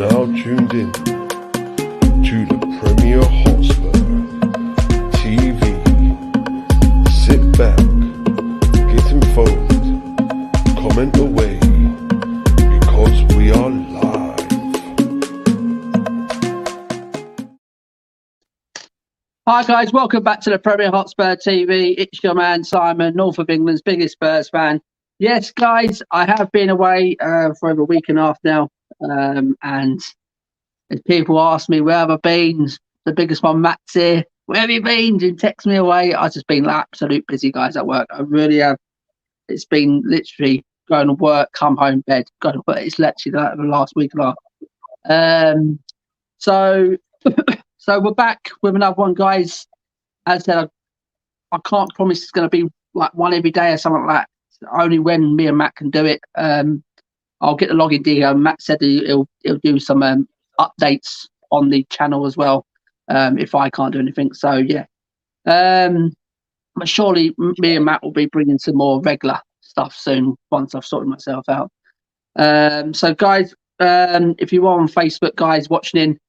now tuned in to the Premier Hotspur TV. Sit back, get involved, comment away, because we are live. Hi guys, welcome back to the Premier Hotspur TV. It's your man Simon, North of England's biggest Spurs fan. Yes, guys, I have been away for over a week and a half now. And as people ask me, where have I been? The biggest one, Matt's here. Where have you been? And text me away. I've just been absolute busy, guys, at work. I really have. It's been literally going to work, come home, bed, go to work. It's literally that the last week and a half. So we're back with another one, guys. As I said, I can't promise it's going to be like one every day or something like that. Only when me and Matt can do it. I'll get the login detail. Matt said he'll do some updates on the channel as well if I can't do anything. So yeah, but surely me and Matt will be bringing some more regular stuff soon once I've sorted myself out. So guys, if you are on Facebook, guys watching in,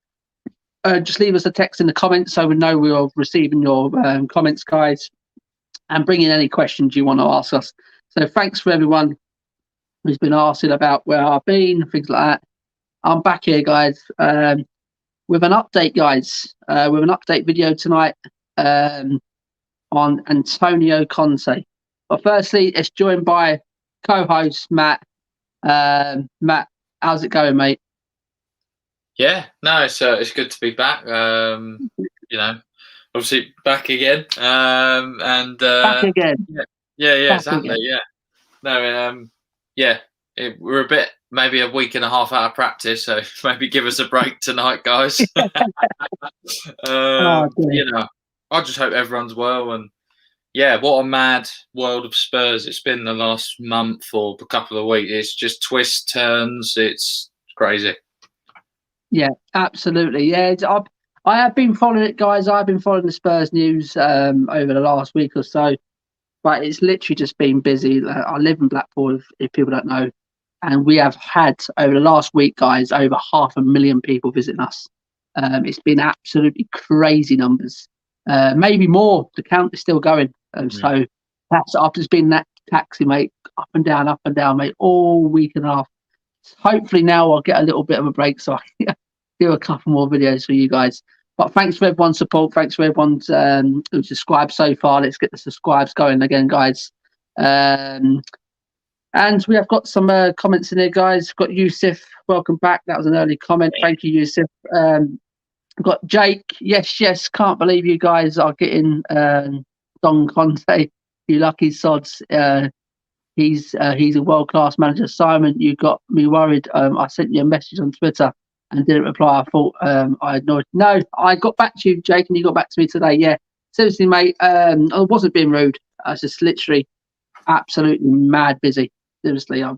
just leave us a text in the comments so we know we are receiving your comments, guys, and bring in any questions you want to ask us. So thanks for everyone who's been asking about where I've been, things like that. I'm back here, guys, with an update, guys, with an update video tonight on Antonio Conte. But firstly, it's joined by co-host Matt. Matt, how's it going, mate? Yeah, no, it's good to be back. You know, obviously back again. Back again. Yeah, Back exactly. again. Yeah. No, we're a bit, maybe a week and a half out of practice, so maybe give us a break tonight, guys. You know, I just hope everyone's well, and yeah, what a mad world of Spurs it's been the last month or a couple of weeks. It's just twists, turns. It's crazy. Yeah, absolutely. Yeah, I have been following it, guys. I've been following the Spurs news over the last week or so. But it's literally just been busy. I live in Blackpool, if people don't know. And we have had, over the last week, guys, over 500,000 people visiting us. It's been absolutely crazy numbers. Maybe more. The count is still going. So I've just been in that taxi, mate, up and down, mate, all week and a half. Hopefully now I'll get a little bit of a break so I can do a couple more videos for you guys. But thanks for everyone's support. Thanks for everyone's who's subscribed so far. Let's get the subscribes going again, guys. And we have got some comments in here, guys. We've got Yusuf. Welcome back. That was an early comment. Thank you, Yusuf. We've got Jake. Yes. Can't believe you guys are getting Don Conte. You lucky sods. He's a world-class manager. Simon, you got me worried. I sent you a message on Twitter and didn't reply. I thought I ignored. No, I got back to you, Jake, and you got back to me today. Yeah, seriously, mate. I wasn't being rude. I was just literally absolutely mad busy. Seriously, I'm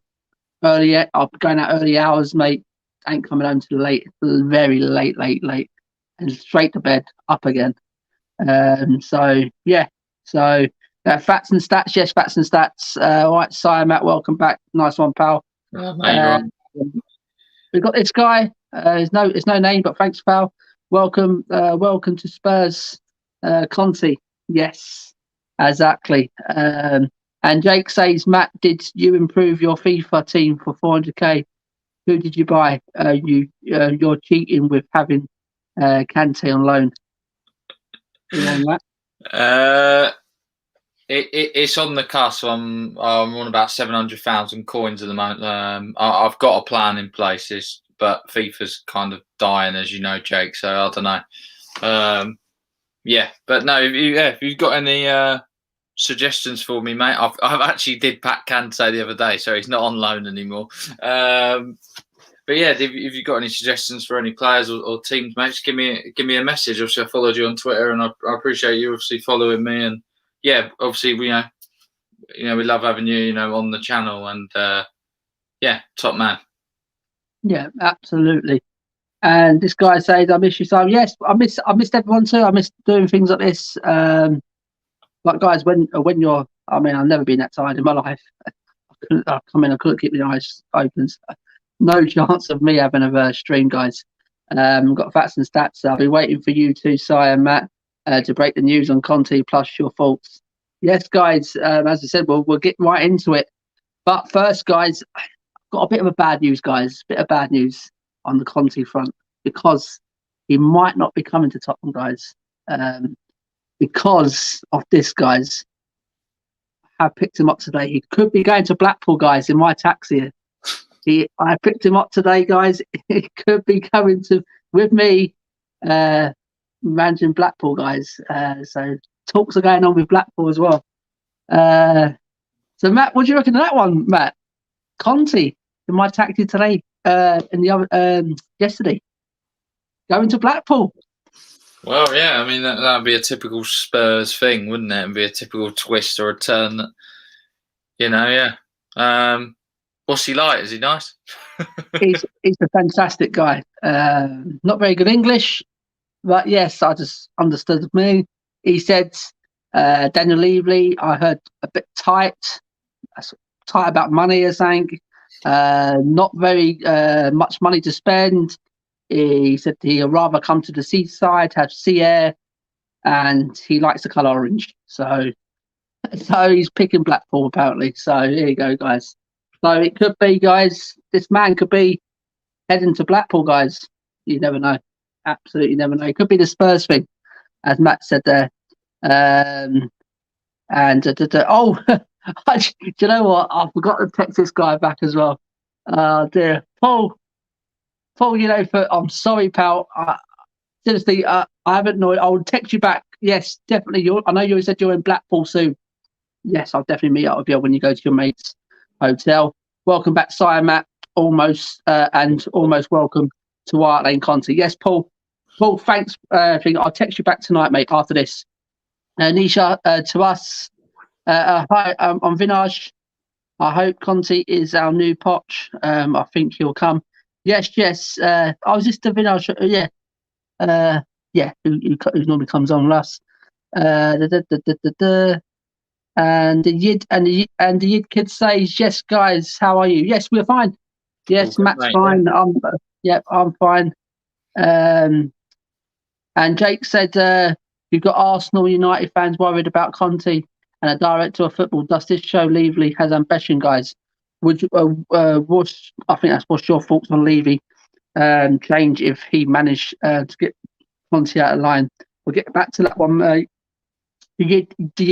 going out early hours, mate. Ain't coming home till very late, and straight to bed, up again. So facts and stats. Yes, facts and stats. All right, Simon, Matt, welcome back. Nice one, pal. Oh, mate, We've got this guy. It's no name, but thanks, pal. Welcome to Spurs, Conte. Yes, exactly. And Jake says, Matt, did you improve your FIFA team for 400k? Who did you buy? You're cheating with having Kante on loan. You on that? It's on the cusp. I'm on about 700,000 coins at the moment. I've got a plan in place, but FIFA's kind of dying, as you know, Jake. So I don't know. But no, if you've got any suggestions for me, mate, I've actually did pack Kante the other day, so he's not on loan anymore. But yeah, if you've got any suggestions for any players or teams, mate, just give me a message. Obviously, I followed you on Twitter, and I appreciate you obviously following me. And yeah, obviously we love having you, on the channel, and top man. Yeah, absolutely. And this guy says, "I miss you, so." Yes, I missed everyone too. I miss doing things like this. Like guys, when you're, I've never been that tired in my life. I couldn't keep my eyes open. no chance of me having a stream, guys. Got facts and stats. I'll be waiting for you two, Si and Matt, to break the news on Conte plus your thoughts. Yes, guys. As I said, we'll get right into it. But first, guys, I've got a bit of bad news on the Conte front, because he might not be coming to Tottenham, guys. Because of this, guys. I picked him up today. He could be going to Blackpool, guys, in my taxi. I picked him up today, guys. He could be coming with me, managing Blackpool, guys. So talks are going on with Blackpool as well. So Matt, what do you reckon of that one, Matt? Conte in my taxi today, yesterday, going to Blackpool. Well, yeah, I mean that'd be a typical Spurs thing, wouldn't it? It'd be a typical twist or a turn. Yeah. What's he like? Is he nice? He's a fantastic guy. Not very good English, but yes, I just understood me. He said, Daniel Levy, I heard a bit tight about money, I think. Not very much money to spend. He said he'd rather come to the seaside, have sea air, and he likes the colour orange. So he's picking Blackpool, apparently. So here you go, guys. So it could be, guys, this man could be heading to Blackpool, guys. You never know. Absolutely never know. It could be the Spurs thing, as Matt said there. Do you know what? I forgot to text this guy back as well. Dear Paul, I'm sorry, pal. Seriously, I haven't known. I will text you back. Yes, definitely. I know you said you're in Blackpool soon. Yes, I'll definitely meet up with you when you go to your mate's hotel. Welcome back, Sire Matt. Almost welcome to White Lane Conte. Yes, Paul. Paul, thanks. I'll text you back tonight, mate. After this, Nisha, to us. Hi, I'm Vinaj. I hope Conte is our new Poch. I think he'll come. Yes. I was just a Vinaj. Who normally comes on us. And the Yid kid says, yes, guys, how are you? Yes, we're fine. Yes, Matt's mate, fine. Yeah. I'm fine. And Jake said, you've got Arsenal United fans worried about Conte and a director of football. Does this show Levy has ambition, guys? Would you, I think what's your thoughts on Levy change if he managed to get Conte out of line? We'll get back to that one, mate. You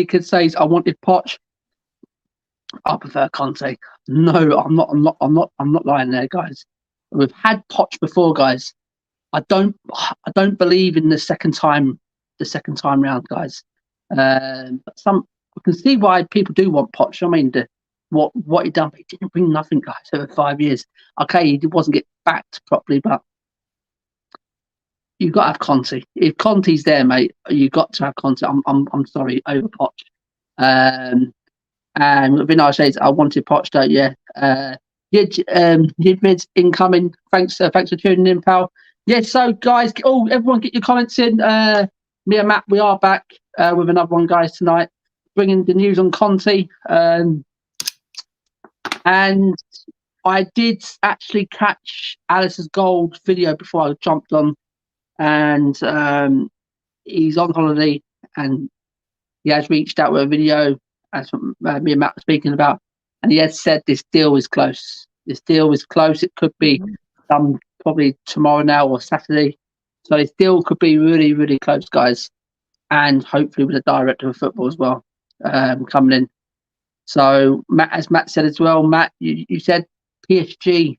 could say I wanted Poch. I prefer Conte. No, I'm not lying there, guys. We've had Poch before, guys. I don't believe in the second time round, guys. I can see why people do want Poch. I mean, what he done, he didn't bring nothing, guys, over 5 years. Okay, he wasn't get backed properly, but you've got to have Conte. If Conte's there, mate, you got to have Conte. I'm sorry, over Poch. And Vinay says, I wanted Poch, though, yeah. Yidvid's incoming. Thanks for tuning in, pal. Yeah, so, guys, everyone get your comments in. Me and Matt, we are back with another one, guys, tonight, bringing the news on Conte. And I did actually catch Alice's Gold video before I jumped on. And he's on holiday, and he has reached out with a video, as me and Matt were speaking about, and he has said this deal is close. This deal is close. It could be done probably tomorrow now or Saturday. So this deal could be really, really close, guys, and hopefully with a director of football as well coming in. So Matt, as Matt said as well, Matt, you said PSG.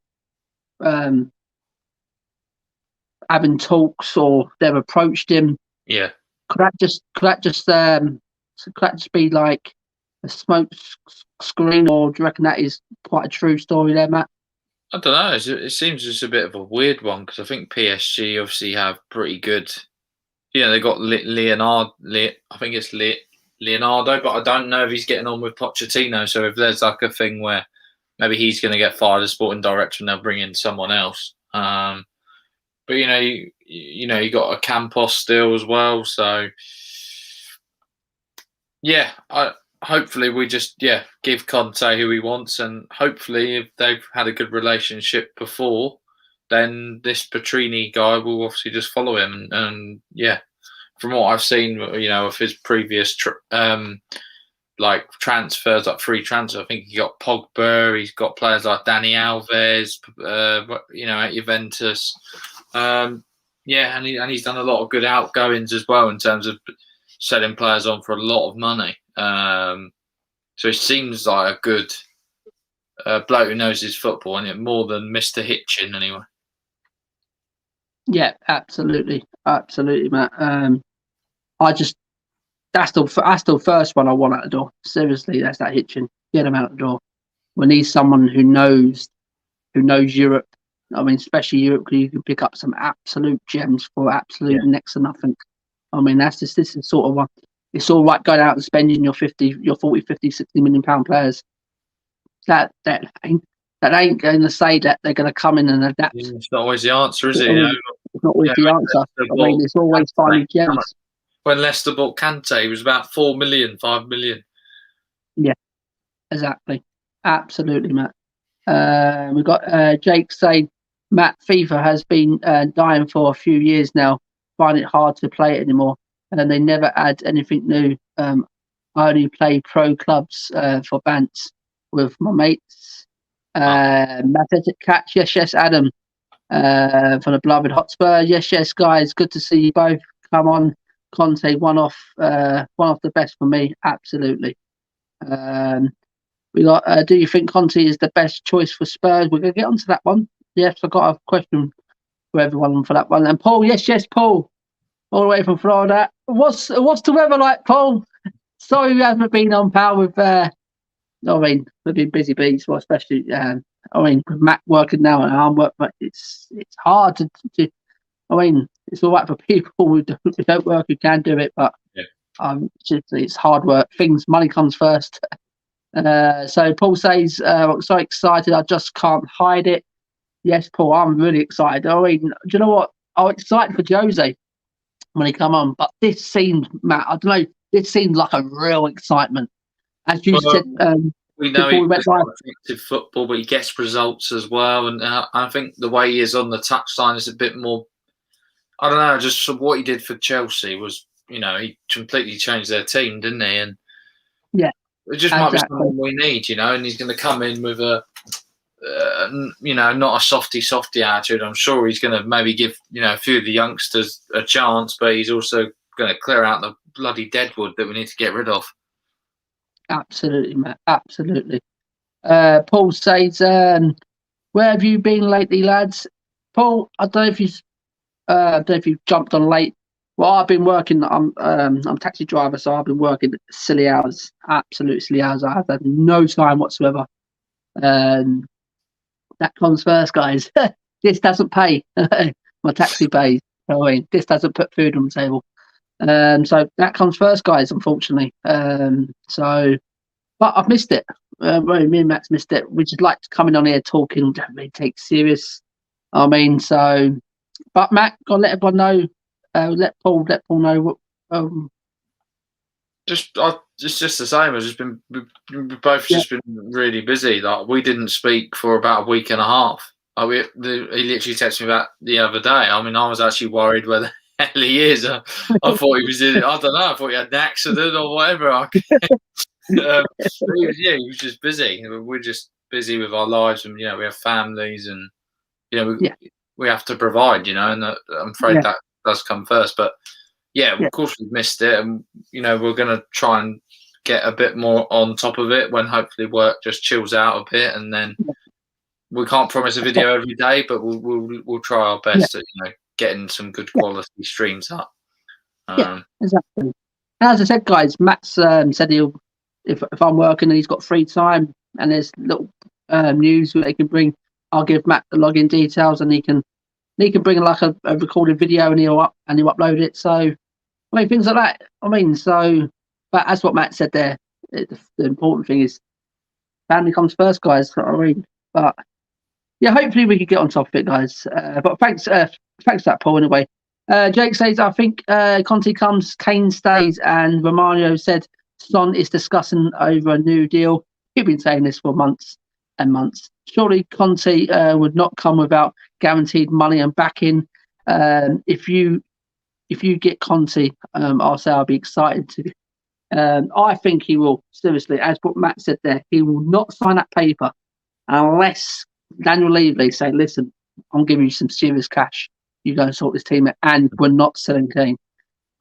Having talks, or they've approached him. Yeah. Could that just be like a smoke screen, or do you reckon that is quite a true story there, Matt? I don't know. It seems just a bit of a weird one, because I think PSG obviously have pretty good. They got Leonardo. I think it's Leonardo, but I don't know if he's getting on with Pochettino. So if there's like a thing where maybe he's going to get fired as sporting director and they'll bring in someone else. But you got a Campos still as well. So yeah, I hopefully we just give Conte who he wants, and hopefully if they've had a good relationship before, then this Petrini guy will obviously just follow him. And from what I've seen, of his previous like transfers, like free transfer, I think he got Pogba. He's got players like Dani Alves, at Juventus. And he's done a lot of good outgoings as well in terms of selling players on for a lot of money. So he seems like a good bloke who knows his football, and more than Mr. Hitchin anyway. Yeah, absolutely, Matt. That's the first one I want out the door. Seriously, that's that Hitchin. Get him out the door. We need someone who knows Europe. I mean, especially Europe, because you can pick up some absolute gems for absolute next to nothing. I mean, this is sort of one. It's all right going out and spending your 40, 50, 60 million pound players. That ain't going to say that they're going to come in and adapt. It's not always the answer, is it? It's not always the answer. I mean, it's always finding gems. When Leicester bought Conte, it was about 4 million, 5 million. Yeah, exactly. Absolutely, Matt. We've got Jake saying, Matt, FIFA has been dying for a few years now. Find it hard to play it anymore. And they never add anything new. I only play pro clubs for bants with my mates. Mathetic Catch, yes, Adam. From the beloved Hotspur, yes, guys. Good to see you both. Come on. Conte, one off the best for me, absolutely. We got. Do you think Conte is the best choice for Spurs? We're gonna get onto that one. Yes, I got a question for everyone for that one. And Paul, yes, Paul, all the way from Florida. What's the weather like, Paul? Sorry, we haven't been on power with. We've been busy bees, well, especially. With Matt working now and I'm working, but it's hard to. I mean, it's all right for people who don't work, who can do it, but it's hard work. Money comes first. So Paul says, I'm so excited, I just can't hide it. Yes, Paul, I'm really excited. I mean, do you know what? I'm excited for Jose when he come on, but this seemed, Matt, I don't know, this seemed like a real excitement. As you said, we know he plays effective football, but he gets results as well. And I think the way he is on the touchline is a bit more, I don't know, just what he did for Chelsea was, he completely changed their team, didn't he? And it just might be someone we need, and he's going to come in with a, not a softy attitude. I'm sure he's going to maybe give, a few of the youngsters a chance, but he's also going to clear out the bloody deadwood that we need to get rid of. Absolutely, Matt. Absolutely. Paul says, where have you been lately, lads? Paul, I don't know if you've jumped on late. Well, I've been working. I'm a taxi driver, so I've been working silly hours, absolute silly hours. I have had no time whatsoever. That comes first, guys. This doesn't pay. My taxi pays. This doesn't put food on the table. So that comes first, guys, unfortunately. But I've missed it. Me and Matt's missed it. We just like to come in on here talking, don't really take serious. But Matt, gotta let everyone know. Let Paul know what. It's just the same. We've both just been really busy. Like, we didn't speak for about a week and a half. He literally texted me about the other day. I mean, I was actually worried where the hell he is. I thought he was in. I don't know. I thought he had an accident or whatever. He was just busy. We're just busy with our lives, and we have families, and we have to provide. And I'm afraid that does come first. But of course we've missed it, and we're going to try and get a bit more on top of it when hopefully work just chills out a bit, and then we can't promise a video every day, but we'll try our best at getting some good quality streams up. Exactly. As I said, guys, Matt's said he'll if I'm working and he's got free time and there's little news they can bring, I'll give Matt the login details and he can bring like a recorded video and he'll upload it. So I mean, things like that. But as what Matt said there, the important thing is family comes first, guys. But hopefully we can get on top of it, guys. But thanks for that, Paul. Anyway, Jake says I think Conte comes, Kane stays, and Romano said Son is discussing over a new deal. You've been saying this for months and months. Surely Conte would not come without guaranteed money and backing. If you get Conte, I'll say I'll be excited to. I think he will, seriously, as what Matt said there, he will not sign that paper unless Daniel Levy say, listen, I'm giving you some serious cash. You go and sort this team out, and we're not selling Kane.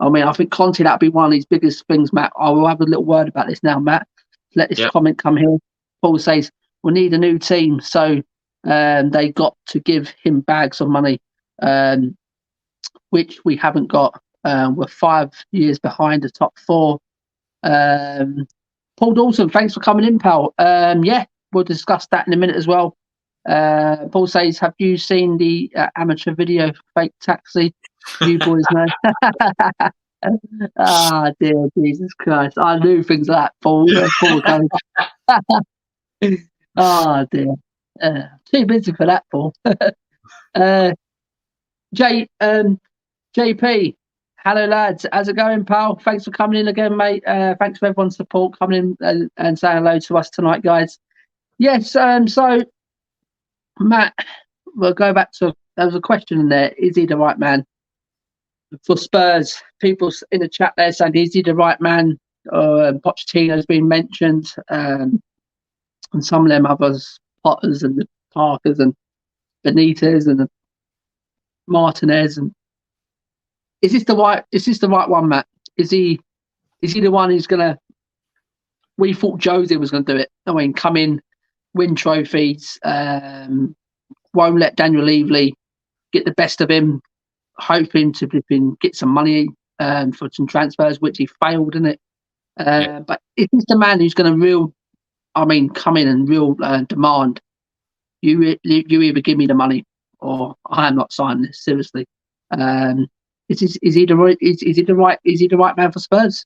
I mean, I think Conte, that'd be one of his biggest things, Matt. I will have a little word about this now, Matt. Let this comment come here. Paul says, we need a new team. So they got to give him bags of money, which we haven't got. We're 5 years behind the top four. Paul Dawson, thanks for coming in, pal. We'll discuss that in a minute as well. Paul says, have you seen the amateur video for Fake Taxi? You boys know. Dear Jesus Christ. I knew things like that, Paul. Dear. Too busy for that, Paul. JP, hello lads. How's it going, pal? Thanks for coming in again, mate. Thanks for everyone's support coming in and saying hello to us tonight, guys. Yes, so Matt, we'll go back to, there was a question in there. Is he the right man for Spurs? People in the chat there saying, is he the right man? Pochettino's been mentioned, and some of them others, Potters and the Parkers and Benitez and the Martinez. And is this the right one, Matt? Is he the one who's gonna? We thought Jose was gonna do it. I mean, come in, win trophies, won't let Daniel Levy get the best of him, hoping to get some money for some transfers, which he failed in it. But if he's the man who's going to come in and demand, you either give me the money or I am not signing this. Seriously, is he the right man for Spurs?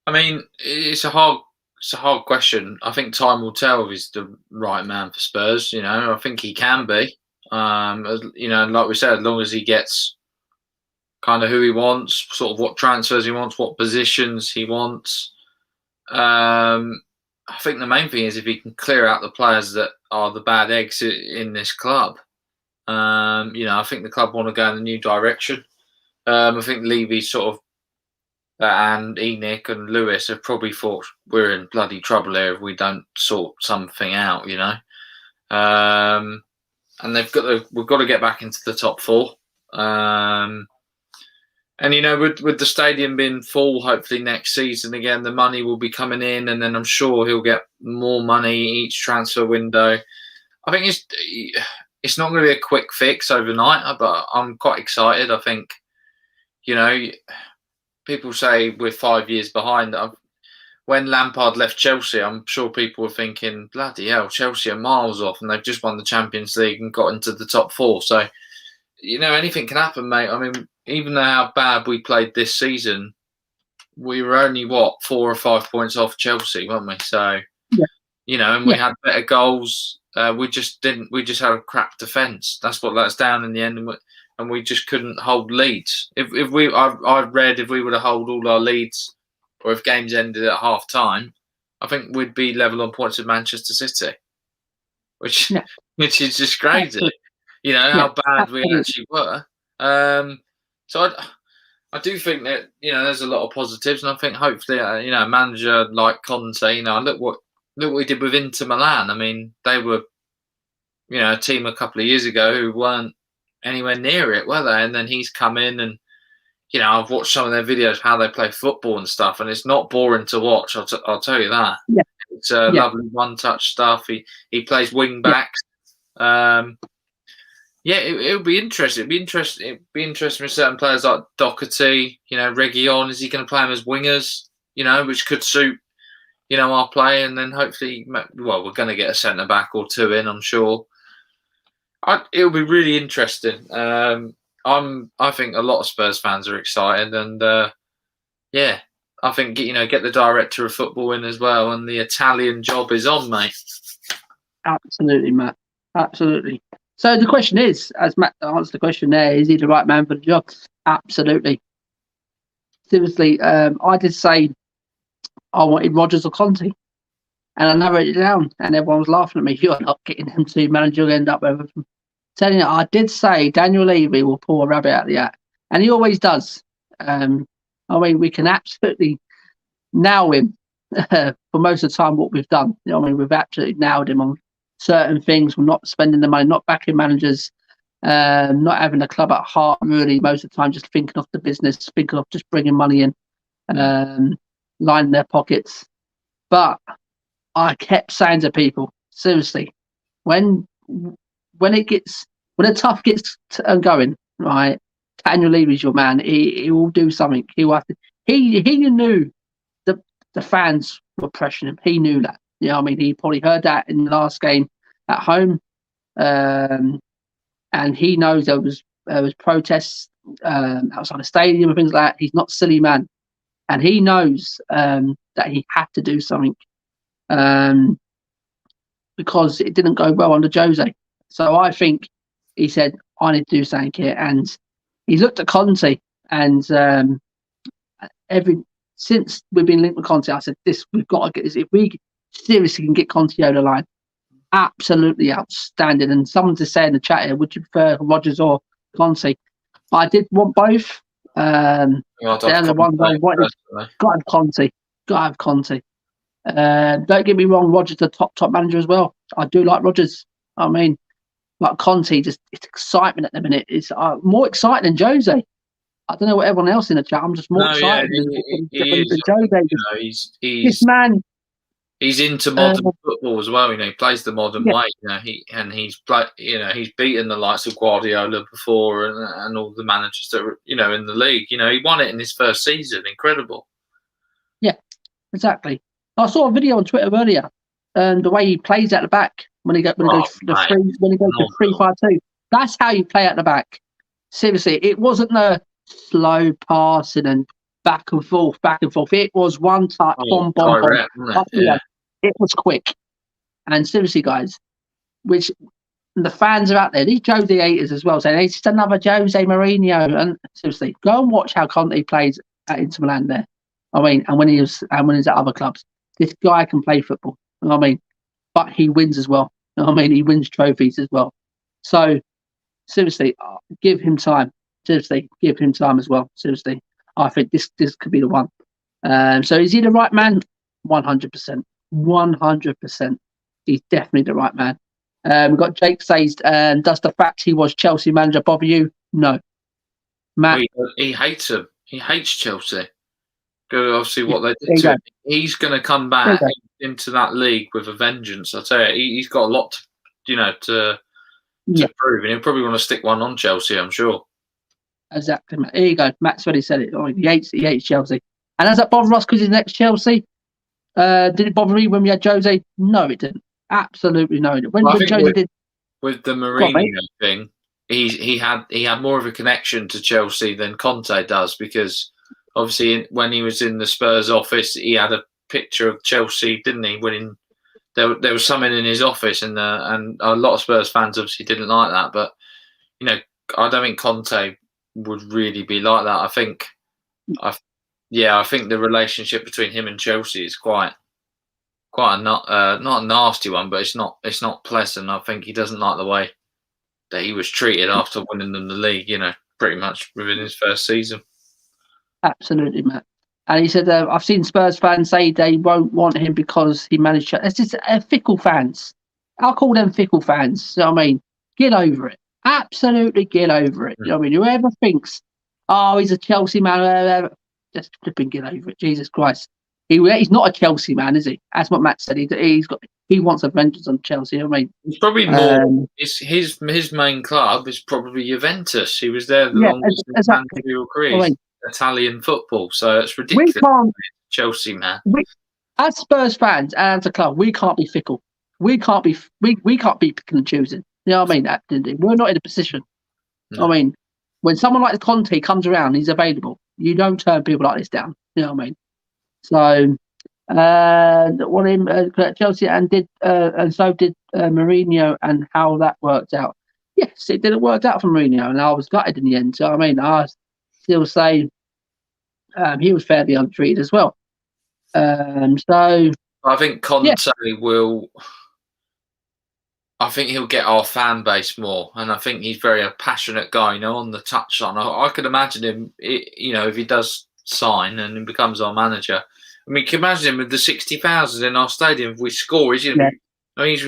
I mean, it's a hard question. I think time will tell if he's the right man for Spurs. I think he can be. Like we said, as long as he gets kind of who he wants, sort of what transfers he wants, what positions he wants. I think the main thing is if he can clear out the players that are the bad eggs in this club. I think the club want to go in a new direction. I think Levy sort of and Enoch and Lewis have probably thought we're in bloody trouble here if we don't sort something out, and we've got to get back into the top four. And with the stadium being full, hopefully next season again, the money will be coming in, and then I'm sure he'll get more money each transfer window. I think it's not going to be a quick fix overnight, but I'm quite excited. I think, people say we're 5 years behind. When Lampard left Chelsea, I'm sure people were thinking, bloody hell, Chelsea are miles off and they've just won the Champions League and got into the top four. So, anything can happen, mate. I mean, even though how bad we played this season, we were only, 4 or 5 points off Chelsea, weren't we? So, and we had better goals. We just had a crap defence. That's what let us down in the end. And we just couldn't hold leads. I've read if we were to hold all our leads, or if games ended at half time, I think we'd be level on points with Manchester City, which is just crazy. How bad we actually were. So I do think that there's a lot of positives, and I think hopefully a manager like Conte, look what he did with Inter Milan. I mean, they were a team a couple of years ago who weren't anywhere near it, were they? And then he's come in and. I've watched some of their videos how they play football and stuff, and it's not boring to watch. I'll tell you that. Yeah. It's lovely one-touch stuff. He plays wing backs. It'll be interesting. It'd be interesting with certain players like Doherty. Reguilon. Is he going to play them as wingers? Which could suit our play, and then hopefully, we're going to get a centre back or two in. I'm sure. It'll be really interesting. I think a lot of Spurs fans are excited, and I think get the director of football in as well, and the Italian job is on, mate. Absolutely, Matt. Absolutely. So the question is, as Matt answered the question there, is he the right man for the job? Absolutely. Seriously, I did say I wanted Rodgers or Conte. And I narrowed it down, and everyone was laughing at me. You're not getting them two managers. You'll end up with them. Telling you, I did say Daniel Levy will pull a rabbit out of the hat, and he always does. I mean, we can absolutely nail him for most of the time. What we've done, I mean, we've absolutely nailed him on certain things. We're not spending the money, not backing managers, not having the club at heart. Really, most of the time, just thinking of the business, thinking of just bringing money in, lining their pockets. But I kept saying to people, seriously, when the tough gets going, right? Daniel Levy's your man. He will do something. He knew the fans were pressuring him. He knew that. You know what I mean? He probably heard that in the last game at home, and he knows there was protests outside the stadium and things like that. He's not a silly man, and he knows that he had to do something. Because it didn't go well under Jose. So I think he said, I need to do something here. And he looked at Conte, and since we've been linked with Conte, I said, we've got to get this. If we seriously can get Conte over the line, absolutely outstanding. And someone to say in the chat here, would you prefer Rodgers or Conte? I did want both. Got to have Conte. Got to have Conte. Don't get me wrong, Rodgers the top manager as well. I do like Rodgers. I mean, like Conte, just it's excitement at the minute. It's more exciting than Jose. I don't know what everyone else in the chat. I'm just more excited than Jose. This man. He's into modern football as well. You know, he plays the modern way. You know, he's beaten the likes of Guardiola before, and all the managers that were, you know, in the league. You know, he won it in his first season. Incredible. Yeah, exactly. I saw a video on Twitter earlier, and the way he plays at the back when he goes to 3-5-2. That's how you play at the back. Seriously, it wasn't the slow passing and back and forth. It was one touch, bomb. It was quick. And seriously, guys, which the fans are out there, these Jose haters as well, saying it's just another Jose Mourinho. And seriously, go and watch how Conte plays at Inter Milan there. I mean, and when he's at other clubs. This guy can play football. You know what I mean? But he wins as well. You know what I mean? He wins trophies as well. So, seriously, give him time. Seriously, give him time as well. Seriously, I think this could be the one. So, is he the right man? 100%. 100%. He's definitely the right man. We've got Jake says, does the fact he was Chelsea manager bother you? No. Matt? He hates him. He hates Chelsea. Obviously, what they did to him. He's going to come back into that league with a vengeance. I tell you, he's got a lot, to prove, and he'll probably want to stick one on Chelsea. I'm sure. Exactly. Here you go. Matt's already said it. He hates Chelsea. And does that bother us because he's next Chelsea? Did it bother me when we had Jose? No, it didn't. Absolutely no. When Jose did with the Mourinho thing, he had more of a connection to Chelsea than Conte does, because obviously when he was in the Spurs office, he had a picture of Chelsea, didn't he? Winning, there was something in his office, and a lot of Spurs fans obviously didn't like that. But I don't think Conte would really be like that. I think the relationship between him and Chelsea is quite not a nasty one, but it's not pleasant. I think he doesn't like the way that he was treated after winning them the league. Pretty much within his first season. Absolutely, Matt. And he said, I've seen Spurs fans say they won't want him because he managed. It's just fickle fans. I'll call them fickle fans. You know what I mean? Get over it. Absolutely get over it. You know what I mean? Whoever thinks, he's a Chelsea man, just flipping get over it. Jesus Christ. He's not a Chelsea man, is he? That's what Matt said. He wants a vengeance on Chelsea. You know what I mean? It's probably more. His main club is probably Juventus. He was there the longest in his managerial career. Italian football, so it's ridiculous. Chelsea man. As Spurs fans and as a club, we can't be fickle. We can't be picking and choosing. You know what I mean? We're not in a position. No. I mean, when someone like Conte comes around, he's available. You don't turn people like this down. You know what I mean? So, Chelsea and so did Mourinho, and how that worked out. Yes, it didn't work out for Mourinho, and I was gutted in the end. So I mean, I still say he was fairly untreated as well. So I think Conte will. I think he'll get our fan base more, and I think he's very a passionate guy. On the touchline, I could imagine him. If he does sign and he becomes our manager, I mean, can you imagine him with the 60,000 in our stadium? If we score, he's going to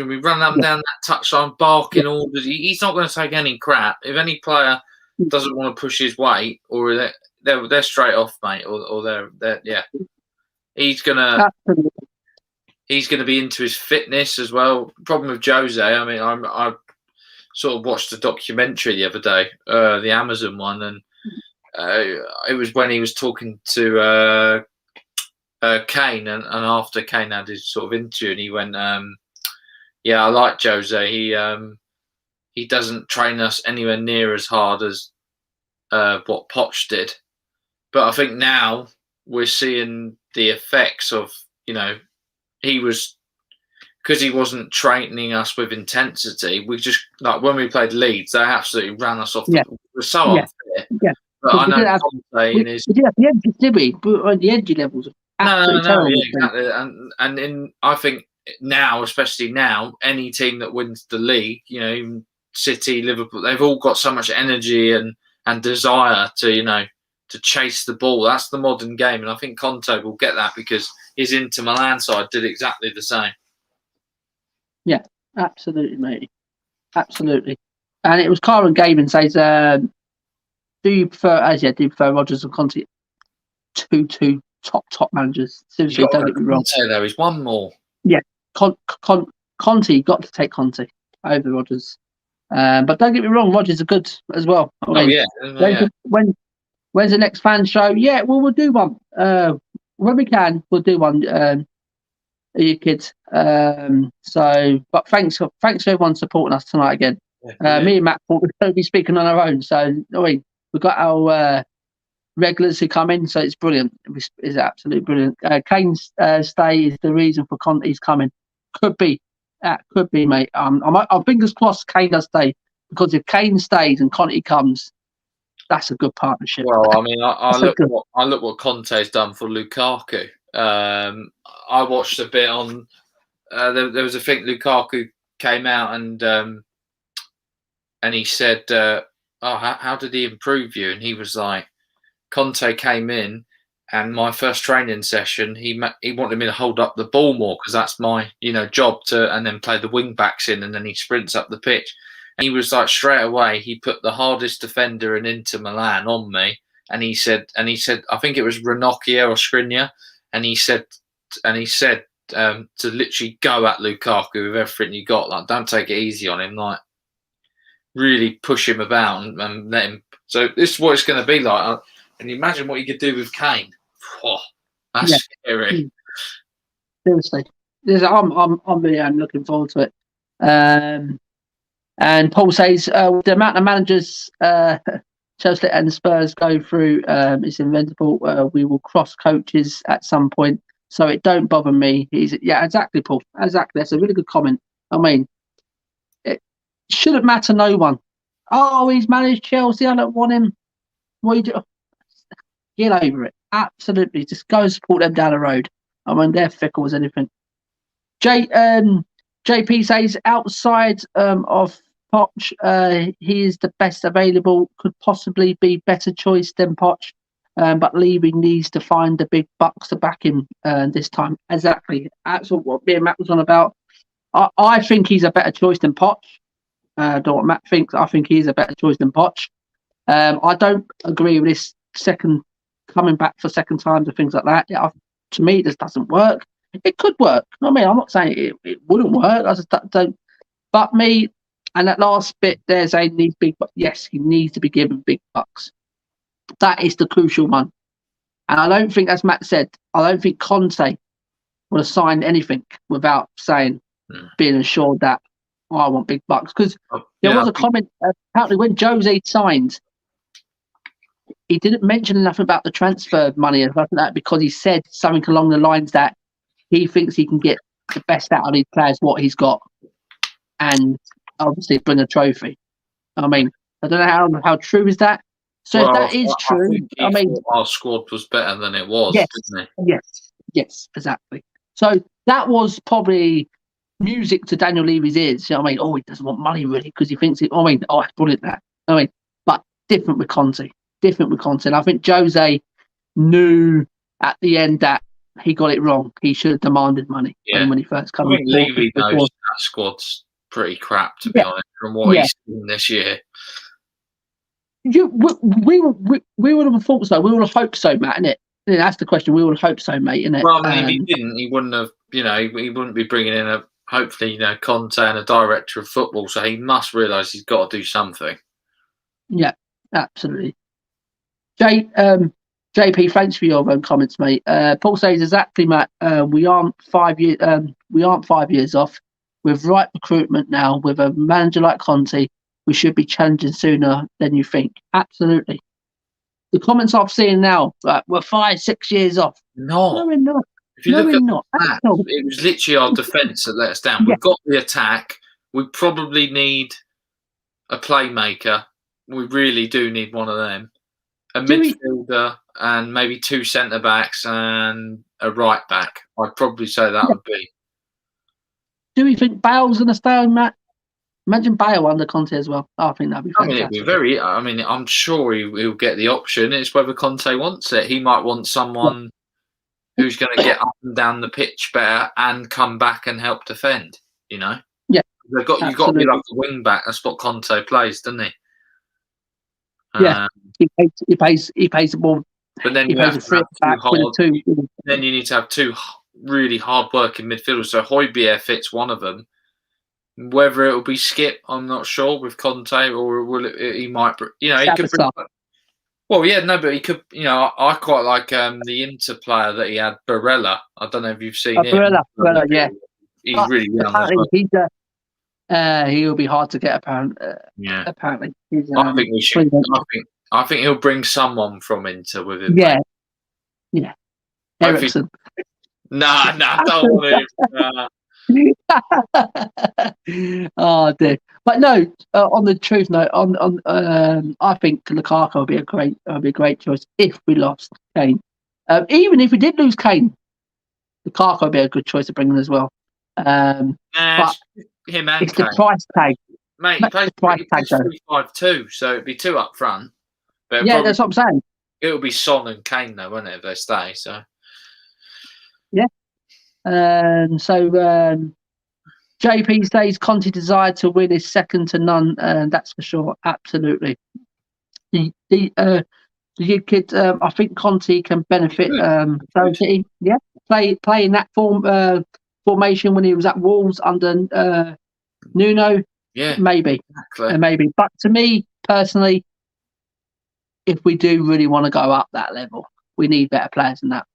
be running up and down that touchline, barking orders. He's not going to take any crap. If any player doesn't want to push his weight, or they're straight off, mate, or they're he's gonna. Absolutely. He's going to be into his fitness as well. Problem with Jose, I mean, I sort of watched a documentary the other day, the Amazon one, and it was when he was talking to Kane, and after Kane had his sort of interview, and he went, "Yeah, I like Jose. He doesn't train us anywhere near as hard as what Poch did, but I think now we're seeing the effects of he was, because he wasn't training us with intensity. We just, like when we played Leeds, they absolutely ran us off. It was so unfair. Yeah. But I know Conte in his. We did have the edges, did we? But the edgy levels are absolutely terrible. Yeah, exactly. I think now, especially now, any team that wins the league, even City, Liverpool, they've all got so much energy and desire to chase the ball. That's the modern game, and I think Conte will get that because his Inter Milan side did exactly the same. Yeah, absolutely, mate. Absolutely. And it was Karen Gaiman says, do you prefer Rodgers and Conte? Two top managers. Seriously, don't get me wrong. Conte, there is one more. Yeah, Conte, got to take Conte over Rodgers. But don't get me wrong, Rodgers are good as well. When's the next fan show? Yeah, well, we'll do one. When we can, we'll do one. You kids. But thanks for everyone supporting us tonight again. Me and Matt thought we're going to be speaking on our own. So we've got our regulars who come in, so it's brilliant. It's absolutely brilliant. Kane's stay is the reason for Conte's coming. Could be, mate. I'm fingers crossed Kane does stay, because if Kane stays and Conte comes, that's a good partnership. Well, I mean, I look what Conte's done for Lukaku. I watched a bit on. There was a thing Lukaku came out and he said, how did he improve you? And he was like, Conte came in, and my first training session, he wanted me to hold up the ball more because that's my job and then play the wing backs in, and then he sprints up the pitch. And he was like, straight away, he put the hardest defender in Inter Milan on me, and he said, I think it was Ranocchia or Skriniar, and he said to literally go at Lukaku with everything you got, like don't take it easy on him, like really push him about and let him. So this is what it's going to be like. And imagine what you could do with Kane. Oh, that's scary. Seriously, I'm really looking forward to it. And Paul says the amount of managers Chelsea and the Spurs go through is inventable. We will cross coaches at some point, so it don't bother me. Exactly, Paul. Exactly. That's a really good comment. I mean, it shouldn't matter no one. Oh, he's managed Chelsea. I don't want him. What do you do? Get over it. Absolutely. Just go and support them down the road. I mean, they're fickle as anything. JP says outside of Poch, he is the best available. Could possibly be better choice than Poch, but Levy needs to find the big bucks to back him this time. Exactly. That's what me and Matt was on about. I think he's a better choice than Poch. Don't know what Matt thinks. I think he's a better choice than Poch. I don't agree with this coming back for second times and things like that. To me, this doesn't work. It could work. I mean, I'm not saying it wouldn't work. I just don't. But me, and that last bit there saying needs big bucks. Yes, he needs to be given big bucks. That is the crucial one. And I don't think, as Matt said, I don't think Conte would have signed anything without being assured that I want big bucks. Because there was a comment apparently when Jose signed, he didn't mention nothing about the transfer money and stuff like that, because he said something along the lines that he thinks he can get the best out of these players, what he's got, and obviously bring a trophy. I mean, I don't know how true is that. So if that is true, I mean, our squad was better than it was, didn't it? Yes, exactly. So that was probably music to Daniel Levy's ears. You know what I mean? Oh, he doesn't want money really because he thinks that's brilliant that. But different with Conte. And I think Jose knew at the end that he got it wrong. He should have demanded money when he first came. I think Levy knows that squad's pretty crap, to be honest, from what he's seen this year. We would have thought so. We would have hoped so, Matt, innit? Yeah, that's the question. We would have hoped so, mate, innit? Well, I mean, if he didn't, he wouldn't have, he wouldn't be bringing in hopefully, Conte and a director of football. So he must realise he's got to do something. Yeah, absolutely. JP, thanks for your comments, mate. Paul says exactly, Matt. We aren't 5 years. We aren't 5 years off. With right recruitment now, with a manager like Conte, we should be challenging sooner than you think. Absolutely. The comments I'm seeing now, we're 5-6 years off. No, we're not. If you look at that, it was literally our defence that let us down. We've got the attack. We probably need a playmaker. We really do need one of them. A midfielder and maybe 2 centre-backs and a right-back. I'd probably say that would be. Do we think Bale's going to stay on, Matt? Imagine Bale under Conte as well. I think that'd be fantastic. I'm sure he'll get the option. It's whether Conte wants it. He might want someone who's going to get up and down the pitch better and come back and help defend. Yeah, you've got to be like a wing back. That's what Conte plays, doesn't he? Yeah, he pays the ball. But then you need to have 2 really hard-working midfielders. So Højbjerg fits one of them. Whether it will be Skip, I'm not sure with Conte, or will it? He might. He could. Well, yeah, no, but he could. I quite like the Inter player that he had, Barella. I don't know if you've seen him. Barella, yeah. He's really young as well. He'll be hard to get. Apparently, I think we should. I think he'll bring someone from Inter with him. Yeah, Ericsson. Nah, don't want him. Oh dear, but no. On the truth note, I think Lukaku will be a great choice if we lost Kane. Even if we did lose Kane, Lukaku would be a good choice to bring in as well. But him and it's Kane. The price tag, mate. He plays 3-5-2, so it'd be 2 up front. But that's what I'm saying. It'll be Son and Kane though, won't it, if they stay? So yeah. So JP says Conte desire to win is second to none, and that's for sure. Absolutely. The kid, I think Conte can benefit. Play in that formation when he was at Wolves under Nuno. Yeah, maybe, exactly. Maybe. But to me personally, if we do really want to go up that level, we need better players than that.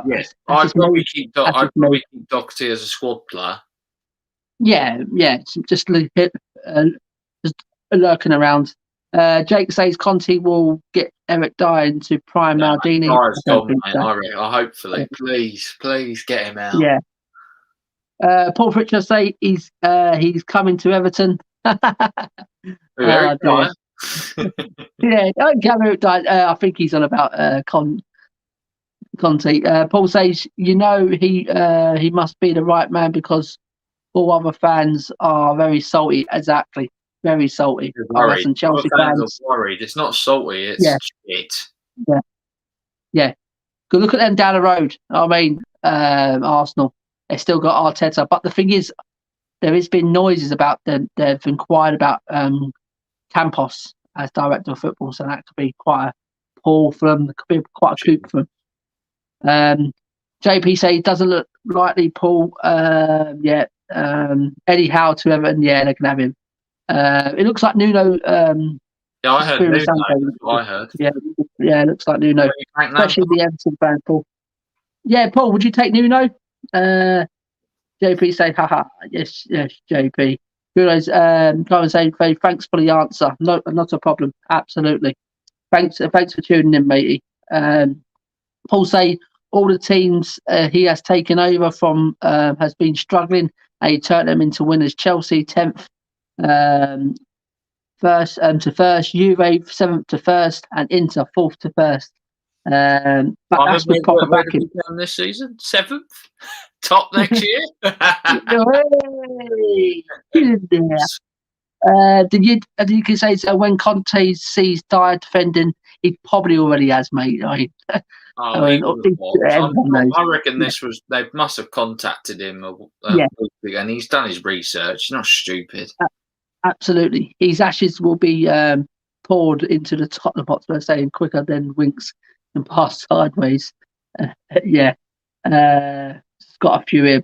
Yes, I'd probably keep Doherty as a squad player. Yeah, just lurking around. Jake says Conte will get Eric Dyer into prime Maldini. Hopefully, please get him out. Yeah. Paul Pritchard say he's coming to Everton. Eric Dyer? Yeah, Eric Dyer. I think he's on about Conte. Paul says, he must be the right man because all other fans are very salty. Exactly, very salty. Worried. Chelsea fans are worried. It's not salty. It's shit. Yeah. Go look at them down the road. I mean, Arsenal. They still got Arteta, but the thing is, there has been noises about them. They've inquired about Campos as director of football, so that could be quite a pull for them. It could be quite a coup for them. JP say it doesn't look likely, Paul. Eddie Howe to Everton. Yeah, they can have him. It looks like Nuno. I heard Nuno. I heard. Yeah, it looks like Nuno, especially the Everton fan, Paul. Yeah, Paul, would you take Nuno? JP say, haha, yes, JP. Guys, come and say thanks for the answer. No, not a problem. Absolutely. Thanks for tuning in, matey. Paul say all the teams he has taken over from has been struggling, and he turned them into winners. Chelsea 10th, first to first, Juve 7th to first, and Inter 4th to first. But that's with proper where did backing. we come this season? 7th? Top next year? Hey, get in there. Did you can say so when Conte sees Dyer defending, he probably already has, mate. I reckon they must have contacted him and he's done his research. He's not stupid. Absolutely. His ashes will be poured into the Tottenham Hotspur saying quicker than Winks can pass sideways. It's got a few here,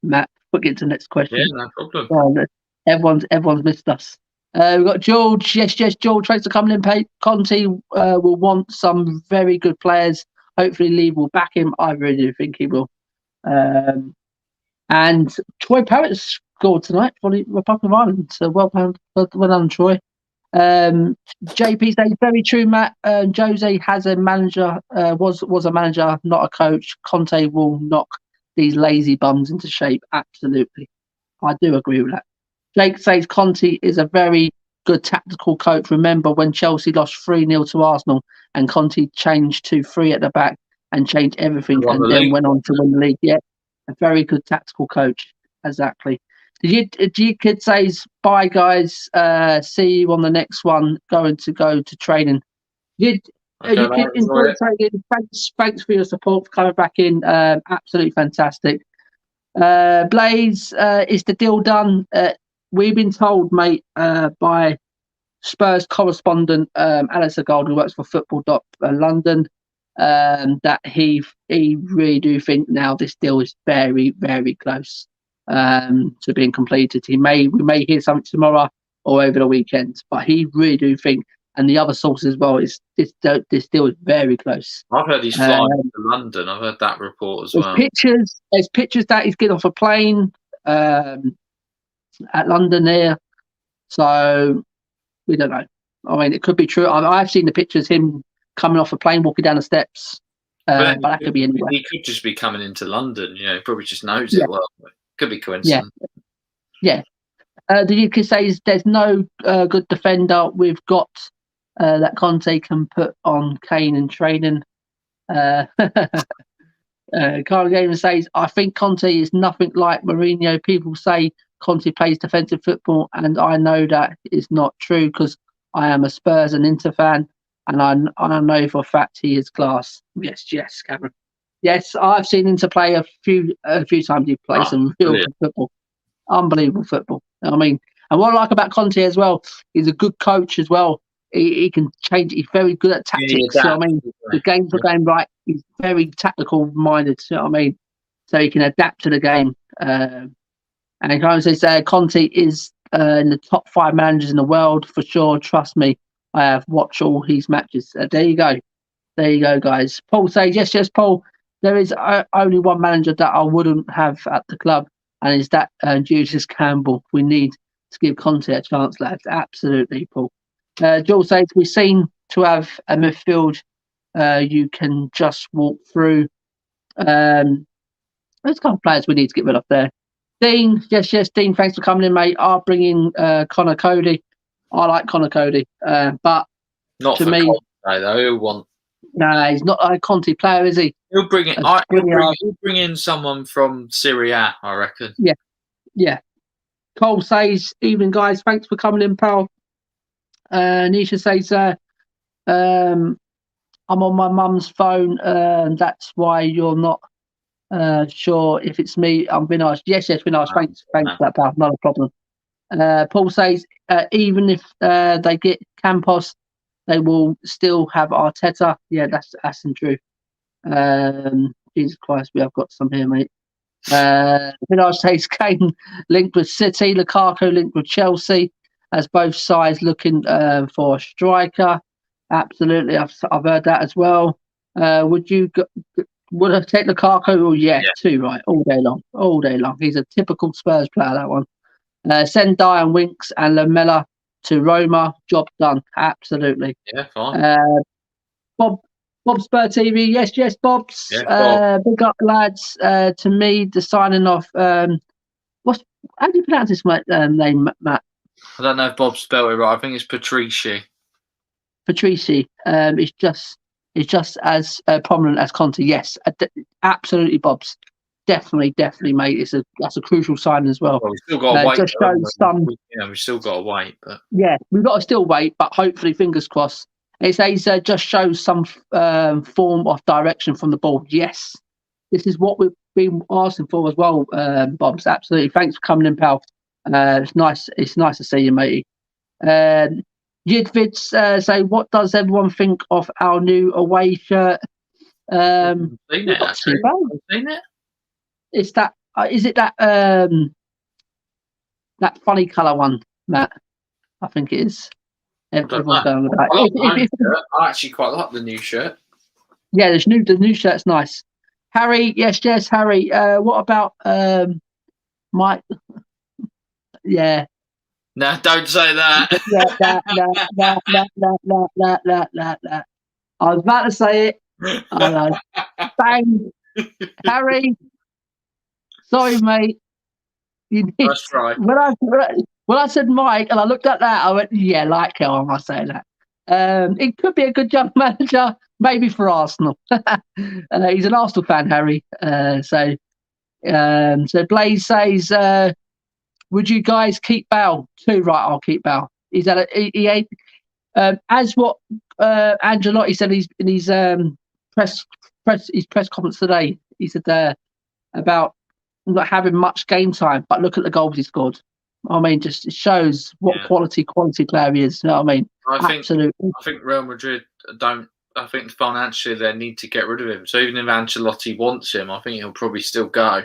Matt. We'll get to the next question. Yeah, no problem. Everyone's missed us. We've got George. Yes, George. Thanks for coming in. Conte will want some very good players. Hopefully, Levy will back him. I really do think he will. And Troy Parrott scored tonight for the Republic of Ireland. So well done, Troy. JP says very true, Matt. Jose has a manager. Was a manager, not a coach. Conte will knock these lazy bums into shape. Absolutely, I do agree with that. Jake says Conte is a very good tactical coach. Remember when Chelsea lost 3-0 to Arsenal and Conte changed to 3 at the back and changed everything and then went on to win the league? Yeah, a very good tactical coach. Exactly. Did you could say bye, guys? See you on the next one. Going to go to training. Thanks for your support for coming back in. Absolutely fantastic. Blaze, is the deal done? We've been told, mate, by Spurs correspondent Alistair Gold, who works for Football London, that he really do think now this deal is very, very close to being completed. We may hear something tomorrow or over the weekend, but he really do think, and the other sources as well, is this deal is very close. I've heard he's flying to London. I've heard that report as well. There's pictures that he's getting off a plane at London here, so we don't know. I mean, it could be true. I've seen the pictures him coming off a plane, walking down the steps, but that could be anywhere. He could just be coming into London. He probably just knows it well. Could be coincidence. Yeah. The UK says there's no good defender. We've got that Conte can put on Kane in training. Carl Gamer says, I think Conte is nothing like Mourinho. People say Conte plays defensive football, and I know that is not true because I am a Spurs and Inter fan, and I know for a fact he is class. Yes, Cameron. Yes, I've seen Inter play a few times. He plays some real good football, unbelievable football. I mean, and what I like about Conte as well, he's a good coach as well. He can change. He's very good at tactics. I mean, the games are going right. He's very tactical minded. I mean, so he can adapt to the game. And Conte says Conte is in the top 5 managers in the world for sure. Trust me, I have watched all his matches. There you go, guys. Paul says yes, Paul. There is only one manager that I wouldn't have at the club, and is that Julius Campbell. We need to give Conte a chance, lads. Absolutely, Paul. Joel says we seem to have a midfield you can just walk through. There's a couple of players we need to get rid of there. Dean, yes, Dean, thanks for coming in, mate. I'll bring in Connor Cody. I like Connor Cody, but not to me, Conte, though. He'll want. Nah, he's not a Conte player, is he? He'll bring it. He'll bring in someone from Serie A, I reckon. Yeah. Cole says, "Evening, guys. Thanks for coming in, pal." Nisha says, "I'm on my mum's phone, and that's why you're not sure if it's me." I'm Vinaj. Yes, Vinaj. Thanks for that, pal. Not a problem. Paul says, even if they get Campos, they will still have Arteta. Yeah, that's true. Jesus Christ, we have got some here, mate. Vinaj says Kane linked with City, Lukaku linked with Chelsea, as both sides looking for a striker. Absolutely, I've heard that as well. Would I take Lukaku? Oh, yeah, too right, all day long. He's a typical Spurs player, that one. Send Dyer and Winks and Lamella to Roma. Job done. Absolutely. Yeah, fine. Bob Spur TV. Yes, Bob's. Yeah, Bob. Big up, lads. To me, the signing off. How do you pronounce this name, Matt? I don't know if Bob spelled it right. I think it's Patrici. It's just is just as prominent as Conte. Yes, absolutely, Bobs. Definitely, mate. That's a crucial sign as well. Well, we've still got to wait. Just shows some. We've still got to wait, but yeah, we've got to still wait. But hopefully, fingers crossed. It says just shows some form of direction from the board. Yes, this is what we've been asking for as well, Bobs. Absolutely. Thanks for coming in, pal. It's nice. It's nice to see you, matey. Yidvids say, what does everyone think of our new away shirt? seen it. It's that. Is it that that funny colour one, Matt? I think it is. Everyone's going with that. I actually quite like the new shirt. Yeah, the new shirt's nice. Harry, yes, Harry. What about Mike? Yeah. No, don't say that. That. I was about to say it. I know. Bang, Harry. Sorry, mate. That's right. When I said Mike and I looked at that, I went, yeah, like how am I saying that? It could be a good young manager, maybe for Arsenal. He's an Arsenal fan, Harry. So Blaze says, would you guys keep Bale? Too right, I'll keep Bale. He's at as what Ancelotti said in his press conference today. He said about not having much game time, but look at the goals he scored. I mean, just shows what quality player he is. You know what I mean? Absolutely. I think Real Madrid don't. I think financially they need to get rid of him. So even if Ancelotti wants him, I think he'll probably still go.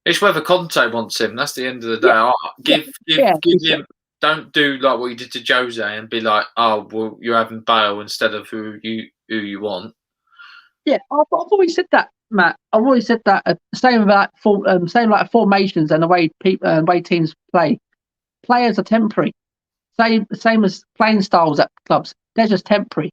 It's whether Conte wants him. That's the end of the day. Give him. Don't do like what you did to Jose and be like, oh, well, you're having Bale instead of who you want. Yeah, I've always said that, Matt. I've always said that. Same about same like formations and the way teams play. Players are temporary. Same as playing styles at clubs. They're just temporary.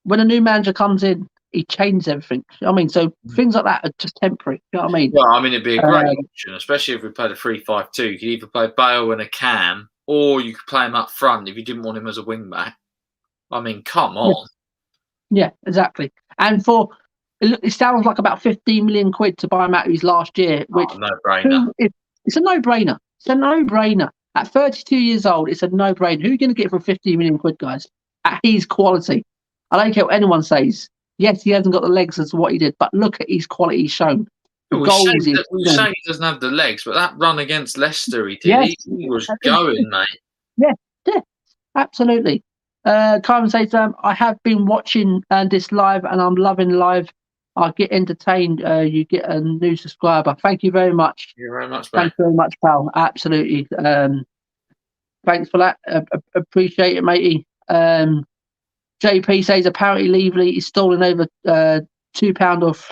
When a new manager comes in, he changes everything. You know what I mean? So things like that are just temporary. You know what I mean? Well, I mean, it'd be a great option, especially if we played a 3-5-2. You could either play Bale and a Cam, or you could play him up front if you didn't want him as a wing back. I mean, come on. Yeah, exactly. And it sounds like about 15 million quid to buy him out of his last year, which no-brainer. It's a no-brainer. It's a no-brainer. At 32 years old, it's a no-brainer. Who are you going to get for 15 million quid, guys? At his quality. I don't care what anyone says. Yes, he hasn't got the legs as to what he did, but look at his quality he's shown. We say he doesn't have the legs, but that run against Leicester he did. Yes, he was going, mate. Yeah, absolutely. Carmen says, I have been watching this live and I'm loving live. I get entertained. You get a new subscriber. Thank you very much. Thank you very much, mate. Thanks very much, pal. Absolutely. Thanks for that. Appreciate it, matey. JP says apparently Levy is stolen over £2 off.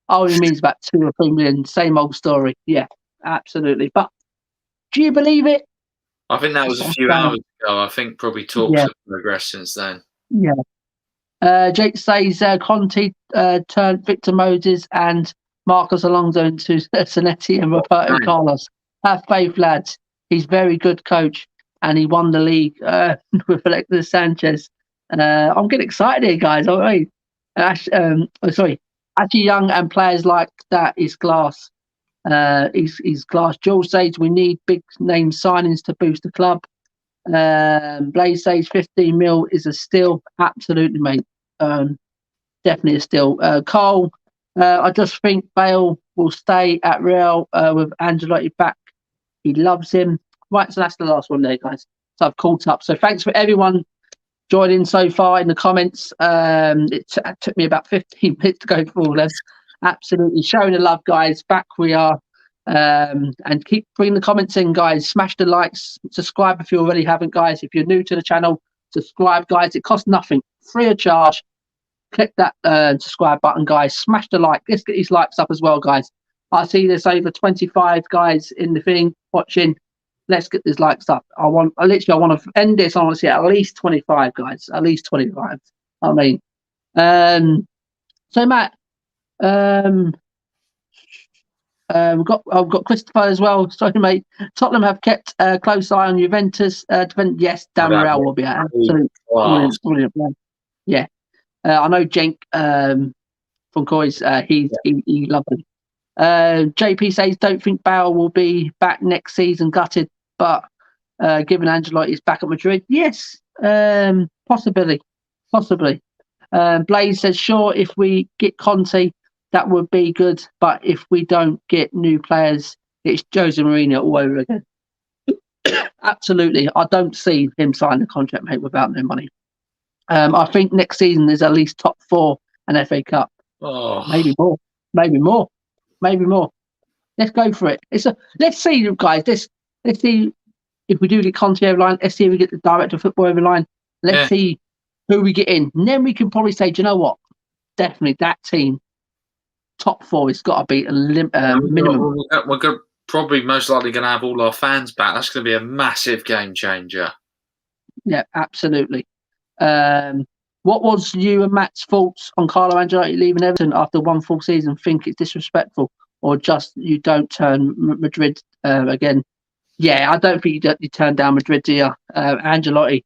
Only means about 2 or 3 million. Same old story. Yeah, absolutely. But do you believe it? I think that was a few hours ago. I think probably talks have progressed since then. Yeah. Jake says Conte turned Victor Moses and Marcos Alonso into Zanetti and Roberto Carlos. Have faith, lads. He's very good coach, and he won the league with Alexis Sanchez. I'm getting excited here, guys. I mean, Actually, young and players like that is class. He's class. George says we need big name signings to boost the club. Blaze says 15 mil is a steal. Absolutely, mate. Definitely a steal. Cole, I just think Bale will stay at Real with Ancelotti back. He loves him. Right, so that's the last one there, guys. So I've caught up. So thanks for everyone joining so far in the comments. It took me about 15 minutes to go through all this. Absolutely showing the love, guys. Back we are. And keep bringing the comments in, guys. Smash the likes. Subscribe if you already haven't, guys. If you're new to the channel, subscribe, guys. It costs nothing. Free of charge. Click that subscribe button, guys. Smash the like. Let's get these likes up as well, guys. I see there's over 25 guys in the thing watching. Let's get these likes up. I want to end this. I want to see at least 25, guys. At least 25. I mean, so Matt, I've got Christopher as well. Sorry, mate. Tottenham have kept a close eye on Juventus. Yes, Dan Morel will be absolutely brilliant. Yeah. I know Jenk from Coys, he loved him. JP says, don't think Bale will be back next season, gutted, but given Ancelotti is back at Madrid, yes, possibly. Blaze says, sure, if we get Conte, that would be good, but if we don't get new players, it's Jose Mourinho all over again. Absolutely. I don't see him sign the contract, mate, without no money. I think next season there's at least top 4 and FA Cup. Oh. Maybe more. Let's go for it. Let's see, guys. Let's see if we do get Conte over the line. Let's see if we get the director of football over the line. Let's see who we get in. And then we can probably say, do you know what? Definitely that team, top 4, it's got to be a minimum. We're probably most likely going to have all our fans back. That's going to be a massive game changer. Yeah, absolutely. What was you and Matt's thoughts on Carlo Ancelotti leaving Everton after one full season? Think it's disrespectful, or just you don't turn Madrid again? Yeah, I don't think you turn down Madrid, do you? Ancelotti,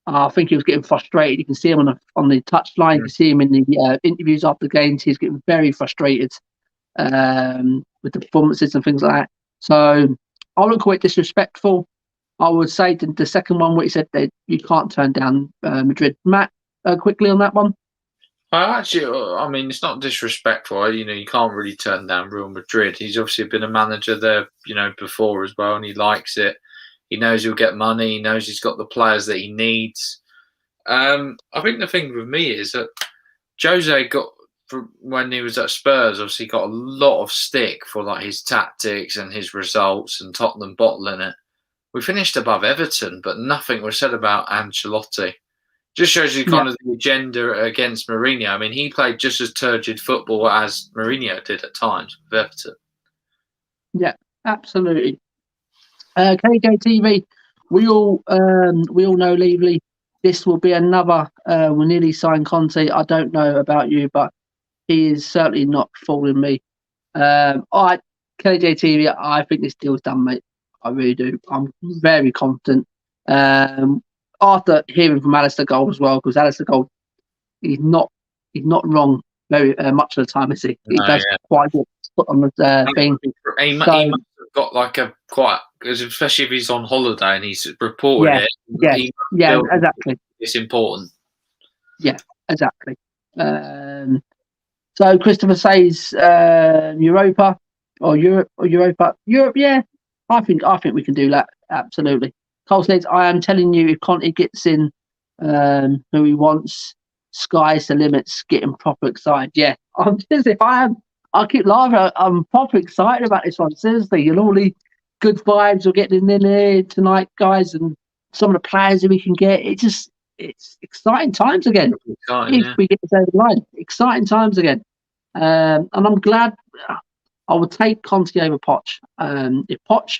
I think he was getting frustrated. You can see him on the touchline. You can see him in the interviews after games. He's getting very frustrated with the performances and things like that. So I wouldn't call it disrespectful. I would say the second one where he said that you can't turn down Madrid. Matt, quickly on that one. I mean, it's not disrespectful. You can't really turn down Real Madrid. He's obviously been a manager there, before as well, and he likes it. He knows he'll get money. He knows he's got the players that he needs. I think the thing with me is that Jose when he was at Spurs, obviously got a lot of stick for like his tactics and his results and Tottenham bottling it. We finished above Everton, but nothing was said about Ancelotti. Just shows you kind of the agenda against Mourinho. I mean, he played just as turgid football as Mourinho did at times with Everton. Yeah, absolutely. KJTV, we all know Levy. This will be another. We'll nearly sign Conte. I don't know about you, but he is certainly not fooling me. KJTV, I think this deal's done, mate. I really do. I'm very confident. After hearing from Alistair Gold as well, because Alistair Gold, he's not wrong very much of the time, is he? He does quite good on the thing. He must have got like especially if he's on holiday and he's reported it. Exactly. It's important. Yeah, exactly. So Christopher says Europa. Yeah, I think we can do that. Absolutely. Cole says, I am telling you, if Conte gets in who he wants, sky's the limits. Getting proper excited. Yeah, I'm seriously. I keep laughing. I'm proper excited about this one. Seriously, and all the good vibes we're getting in there tonight, guys, and some of the players that we can get. It's exciting times again. If we get this over the line, exciting times again. And I'm glad. I would take Conte over Poch. If Poch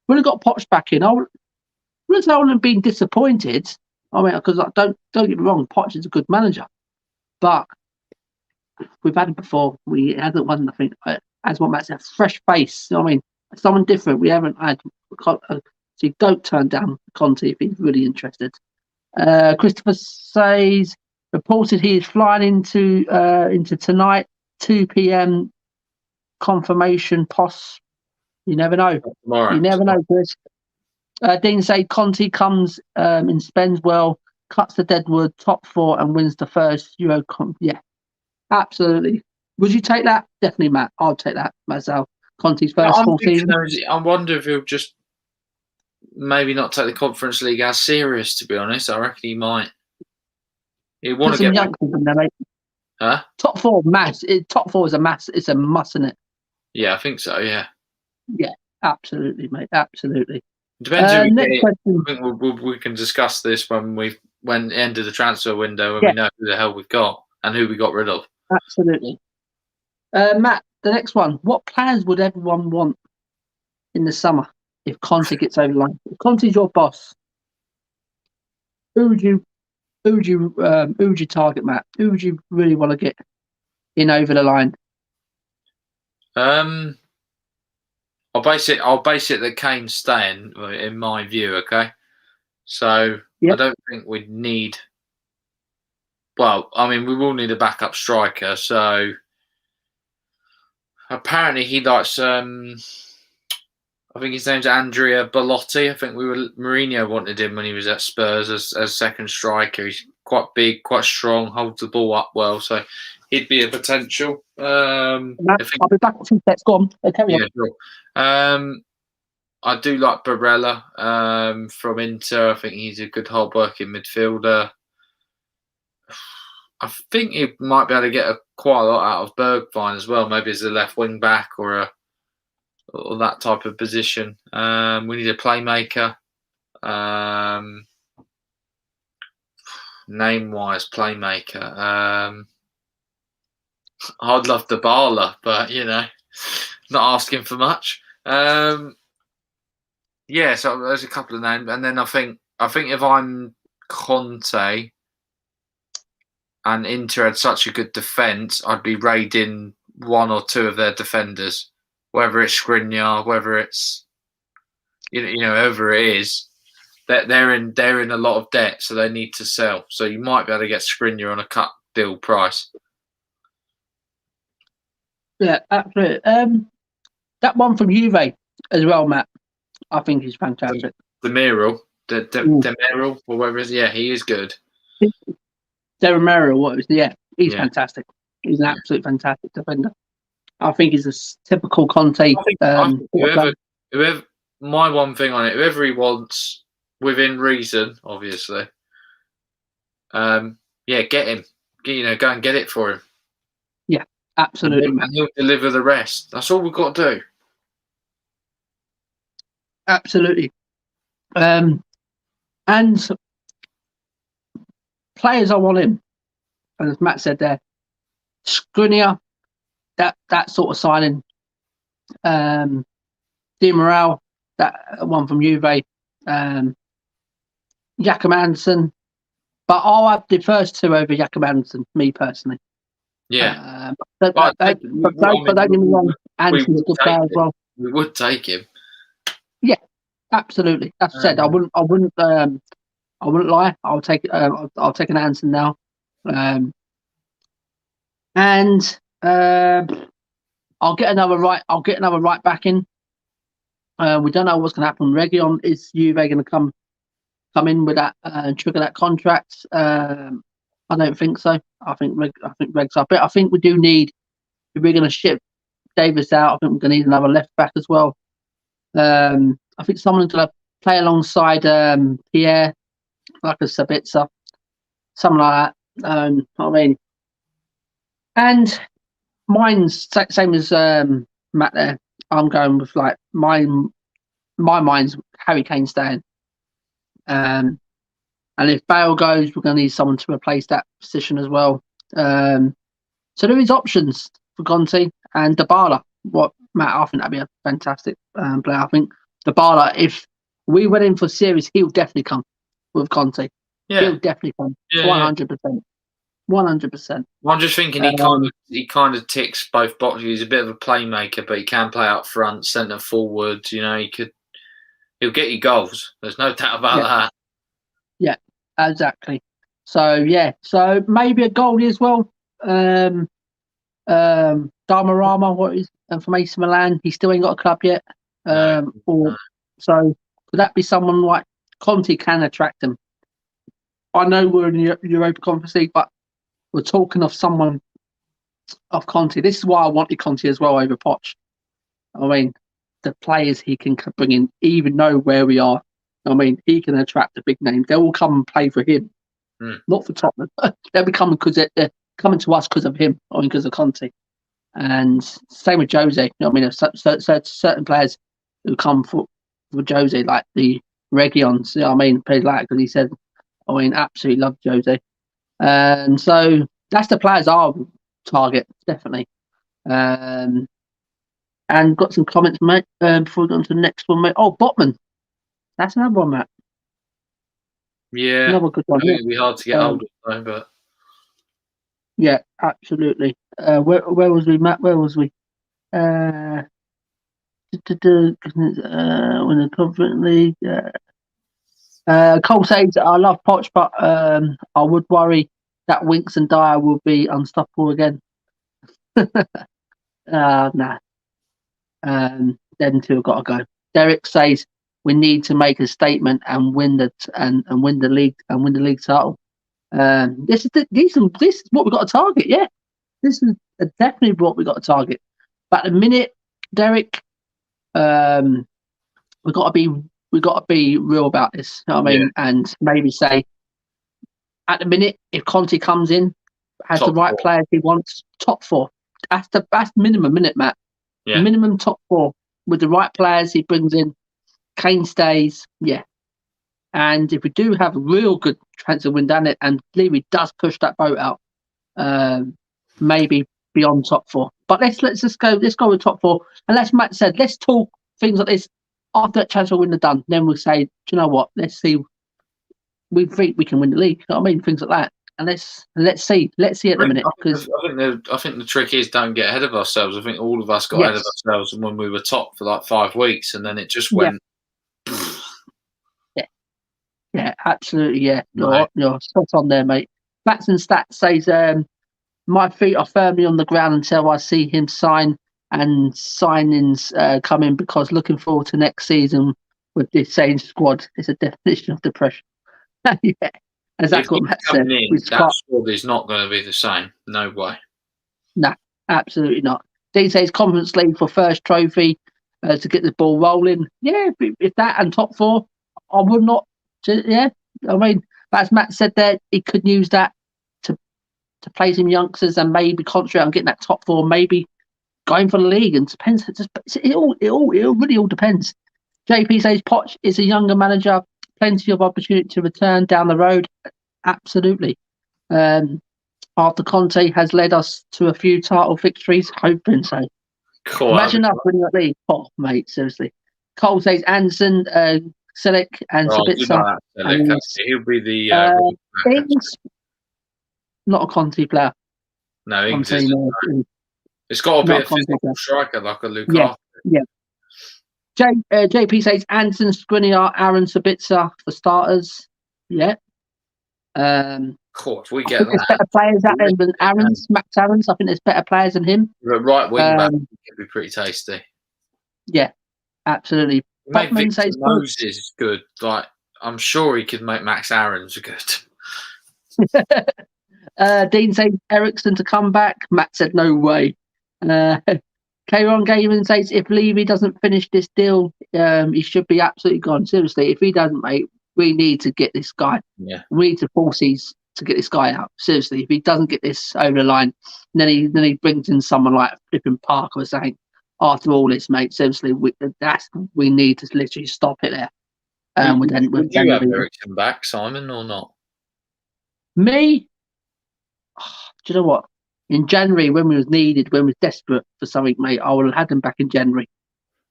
would have got Poch back in, I wouldn't say I wouldn't have been disappointed. I mean, because don't get me wrong, Poch is a good manager, but we've had it before. We haven't won nothing. As what Matt said, fresh face. I mean, someone different. We haven't had. So you don't turn down Conte if he's really interested. Christopher says reported he is flying into tonight, 2 p.m. confirmation. You never know. Tomorrow. You never know, Chris. Dean said Conte comes and spends well, cuts the deadwood, top 4, and wins the first Euro. Yeah, absolutely. Would you take that? Definitely, Matt. I'll take that myself. Conte's first full season. I wonder if he'll just maybe not take the Conference League as serious. To be honest, I reckon he might. He want to get youngsters in there, mate. Huh? Top 4, mass. Top 4 is a mass. It's a must, isn't it? Yeah, I think so. Yeah. Yeah, absolutely, mate. Absolutely. Depends who next question. I think we can discuss this when end of the transfer window when we know who the hell we've got and who we got rid of. Absolutely. Matt, the next one. What players would everyone want in the summer if Conte gets over the line? If Conte's your boss, who would you target, Matt? Who would you really want to get in over the line? I'll base it that Kane's staying, in my view. Okay, so I don't think we'd need well, I mean, we will need a backup striker. So apparently he likes. I think his name's Andrea Bellotti. I think Mourinho wanted him when he was at Spurs as second striker. He's quite big, quite strong, holds the ball up well, so he'd be a potential. I'll be back in 2 seconds. Go on. Carry on. Sure. I do like Barella from Inter. I think he's a good hard-working midfielder. I think he might be able to get quite a lot out of Bergwijn as well, maybe as a left wing back or that type of position. We need a playmaker. Name-wise, playmaker. I'd love Dybala, but not asking for much. Yeah, so there's a couple of names, and then I think if I'm Conte and Inter had such a good defence, I'd be raiding one or two of their defenders, whether it's Skriniar, whether it's whoever it is. They're in a lot of debt, so they need to sell. So you might be able to get Skriniar on a cut deal price. Yeah, absolutely. That one from Juve as well, Matt. I think he's fantastic. Demiral, Demiral, or whatever it is. Yeah, he is good. Demiral, he's fantastic. He's an absolute fantastic defender. I think he's a typical Conte. Whoever, my one thing on it, whoever he wants, within reason, obviously. Get him. Go and get it for him. Yeah, absolutely. And he'll deliver the rest. That's all we've got to do. Absolutely. And players I want in, and as Matt said there, Skriniar, that sort of signing. Di Morale, that one from Juve. Jakob Anderson. But I'll have the first two over Jakob Anderson, me personally. Yeah. But don't get me wrong, Anderson's a good player as well. We would take him. Yeah, absolutely. As I said, I wouldn't lie. I'll take an Anderson now. I'll get another right back in. We don't know what's going to happen. Reguilon, is Juve going to come in with that trigger that contract? I don't think so. I think Reg's up. But I think we do need, if we're going to ship Davis out, I think we're going to need another left back as well. I think someone's going to play alongside Pierre, like a Sabitzer, something like that. I mean, and mine's same as Matt there. I'm going with like my mind's Harry Kane staying. And if Bale goes, we're going to need someone to replace that position as well. So there is options for Conte and Dybala. Matt, I think that'd be a fantastic player. I think Dybala, if we went in for series, he'll definitely come with Conte. Yeah. He'll definitely come. 100%. 100%. Well, I'm just thinking he kind of ticks both boxes. He's a bit of a playmaker, but he can play up front, centre forward. He'll get you goals. There's no doubt about that. Yeah, exactly. So maybe a goalie as well. Donnarumma, what is from AC Milan? He still ain't got a club yet. So could that be someone like Conte can attract him? I know we're in the Europa Conference League, but we're talking of someone of Conte. This is why I wanted Conte as well over Poch. I mean, the players he can bring in, even know where we are. I mean, he can attract the big names. They will come and play for him, not for Tottenham. They'll be coming because they're coming to us because of him, or because of Conte. And same with Jose. I mean, there's certain players who come for Jose, like the Reguilons. I mean, played like because he said, I mean, absolutely love Jose. And so that's the players I'll target, definitely. And got some comments, mate, before we go on to the next one, mate. Oh, Botman. That's another one, Matt. Yeah. Another good one. It'd be hard to get hold of, though, but... Yeah, absolutely. Where was we, Matt? Where was we? When the Conference League... Cole says, I love Poch, but I would worry that Winks and Dyer will be unstoppable again. No. Them two have got to go. Derek says we need to make a statement and win the league title. This is what we've got to target. Yeah, this is definitely what we've got to target. But at the minute, Derek, we've got to be real about this. You know what I mean? And maybe say at the minute, if Conte comes in, has the right players he wants, top 4. That's minimum, isn't it, Matt? Yeah. Minimum top 4 with the right players he brings in. Kane stays, yeah. And if we do have a real good transfer window and Levy does push that boat out, maybe beyond top 4. But let's go with top 4. And as Matt said, let's talk things like this after that transfer window done. Then we'll say, do you know what? Let's see. We think we can win the league. You know what I mean? Things like that. And let's see at the minute, because I think the trick is don't get ahead of ourselves. I think all of us got ahead of ourselves when we were top for like 5 weeks, and then it just went. Yeah, absolutely. Yeah, you're spot on there, mate. Facts and Stats says, my feet are firmly on the ground until I see him sign and signings come in, because looking forward to next season with this same squad is a definition of depression. Yeah. Exactly what Matt said. That squad is not going to be the same. No way. No, absolutely not. Dean says Conference League for first trophy to get the ball rolling. Yeah, if that and top 4, I would not. Yeah, I mean, as Matt said there, he could use that to play some youngsters and maybe concentrate on getting that top 4, maybe going for the league. And depends. It really all depends. JP says Poch is a younger manager. Plenty of opportunity to return down the road. Absolutely. After Conte has led us to a few title victories, hoping so. Cool. Imagine us winning that league. Oh, mate, seriously. Cole says Anderson, Silic, and Sabitzer. He'll be the. Not a Conte player. No, it's got to be a physical striker like a Lukaku. Yeah. JP says Anderson, Skriniar, Aaron, Sabitzer for starters. Yeah. Of course, we get that. There's better players out there than Aaron's, Max Aaron's. I think there's better players than him. The right wing back could be pretty tasty. Yeah, absolutely. Victor says Moses is good. Like, I'm sure he could make Max Aaron's good. Dean says Ericsson to come back. Matt said no way. K-Ron Gaming says if Levy doesn't finish this deal, he should be absolutely gone. Seriously, if he doesn't, mate, we need to get this guy. Yeah. We need to force to get this guy out. Seriously, if he doesn't get this over the line, then he brings in someone like flipping Parker or saying, after all this, mate, seriously, we need to literally stop it there. Would you have Ericsson back, Simon, or not? Me? Oh, do you know what? In January, when we was needed, when we was desperate for something, mate, I would have had him back in January.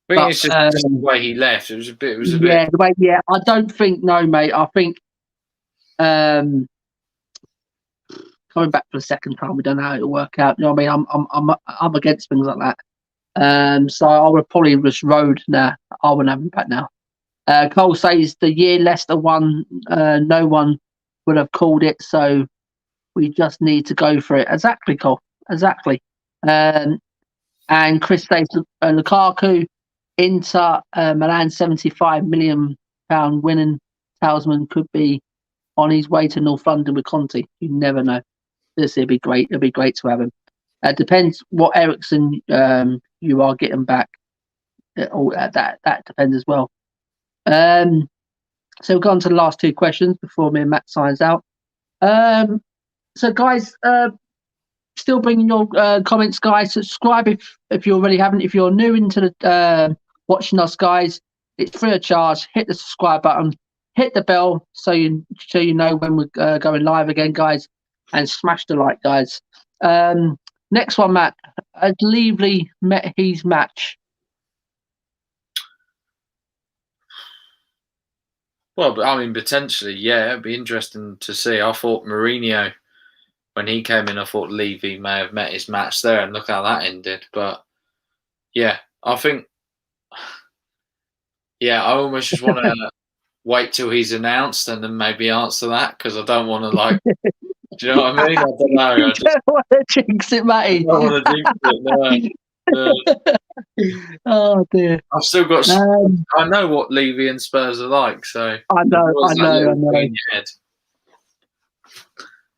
I think it's just the way he left. It was a bit. Yeah, the way. Yeah, I don't think. No, mate. I think coming back for the second time, we don't know how it'll work out. You know what I mean? I'm against things like that. So I would probably just road. Nah, I wouldn't have him back now. Cole says the year Leicester won, no one would have called it. So we just need to go for it. Exactly, Cole. Exactly. And Chris says Lukaku, Inter, Milan, £75 million winning talisman could be on his way to North London with Conte. You never know. It'd be great. It'd be great to have him. Depends what Ericsson you are getting back. That depends as well. So we'll go on to the last 2 questions before me and Matt signs out. So guys, still bringing your comments, guys. Subscribe if you already haven't. If you're new into the watching us, guys, it's free of charge. Hit the subscribe button, hit the bell so you know when we're going live again, guys, and smash the like, guys. Next one, Matt. Has Levy met his match? Well, I mean, potentially, yeah. It'd be interesting to see. I thought Mourinho, when he came in, I thought Levy may have met his match there, and look how that ended. But yeah, I think, I almost just want to wait till he's announced and then maybe answer that, because I don't want to Do you know what I mean? I don't know. You don't want to jinx it, I Matty. don't want to jinx it. No. Oh dear. I've still got. Um, I know what Levy and Spurs are like, so I know. there's always that little I know. thing in your head.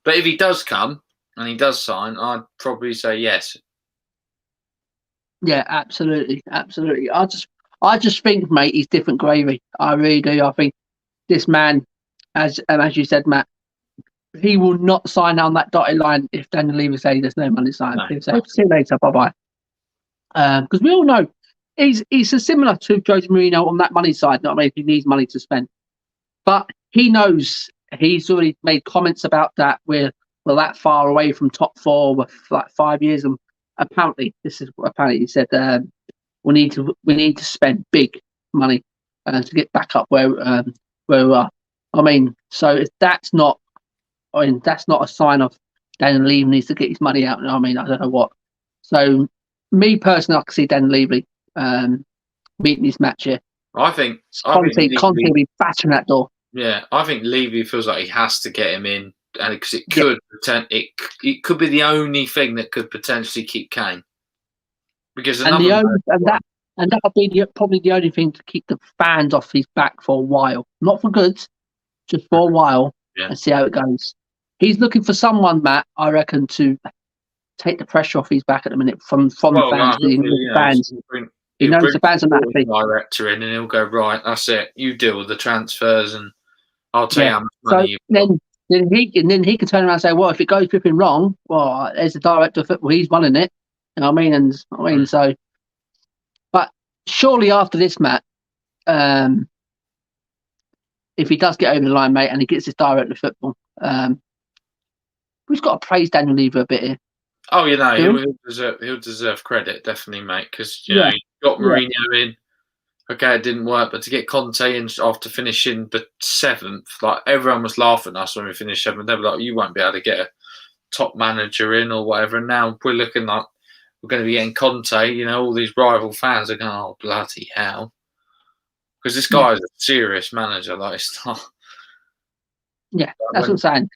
But if he does come and he does sign, I'd probably say yes. Yeah, absolutely. I just think, mate, he's different gravy. I really do. I think this man, as you said, Matt, he will not sign on that dotted line if Daniel Levy says there's no money signed. No. He'll say, see you later, bye bye. Because we all know he's similar to Jose Mourinho on that money side. Not if he needs money to spend, but he knows he's already made comments about that. We're that far away from top four with like 5 years, and apparently he said we need to spend big money to get back up where we are. I mean, so if that's not a sign of Daniel Levy needs to get his money out. I mean, I don't know what. So, me personally, I can see Daniel Levy meeting his match here. I think Conte will be battering that door. Yeah, I think Levy feels like he has to get him in, and because it could be the only thing that could potentially keep Kane. Because that would be probably the only thing to keep the fans off his back for a while, not for good, just for a while, and see how it goes. He's looking for someone, Matt, I reckon, to take the pressure off his back at the minute from the fans. He knows the fans are happy. Director in, and he'll go, right, that's it. You deal with the transfers, and I'll tell you how much money you've got. Then he can turn around and say, well, if it goes flipping wrong, well, there's the director of football, he's running it. You know what I mean? So, but surely after this, Matt, if he does get over the line, mate, and he gets his director of football, we've got to praise Daniel Levy a bit here. Oh, he'll deserve credit, definitely, mate, because you know, he got Mourinho in. Okay, it didn't work, but to get Conte in after finishing the 7th, like everyone was laughing at us when we finished 7th. They were like, "You won't be able to get a top manager in or whatever." And now we're looking like we're going to be getting Conte. You know, all these rival fans are going, "Oh, bloody hell!" Because this guy is a serious manager. Like, it's not. Yeah, that's what I'm saying.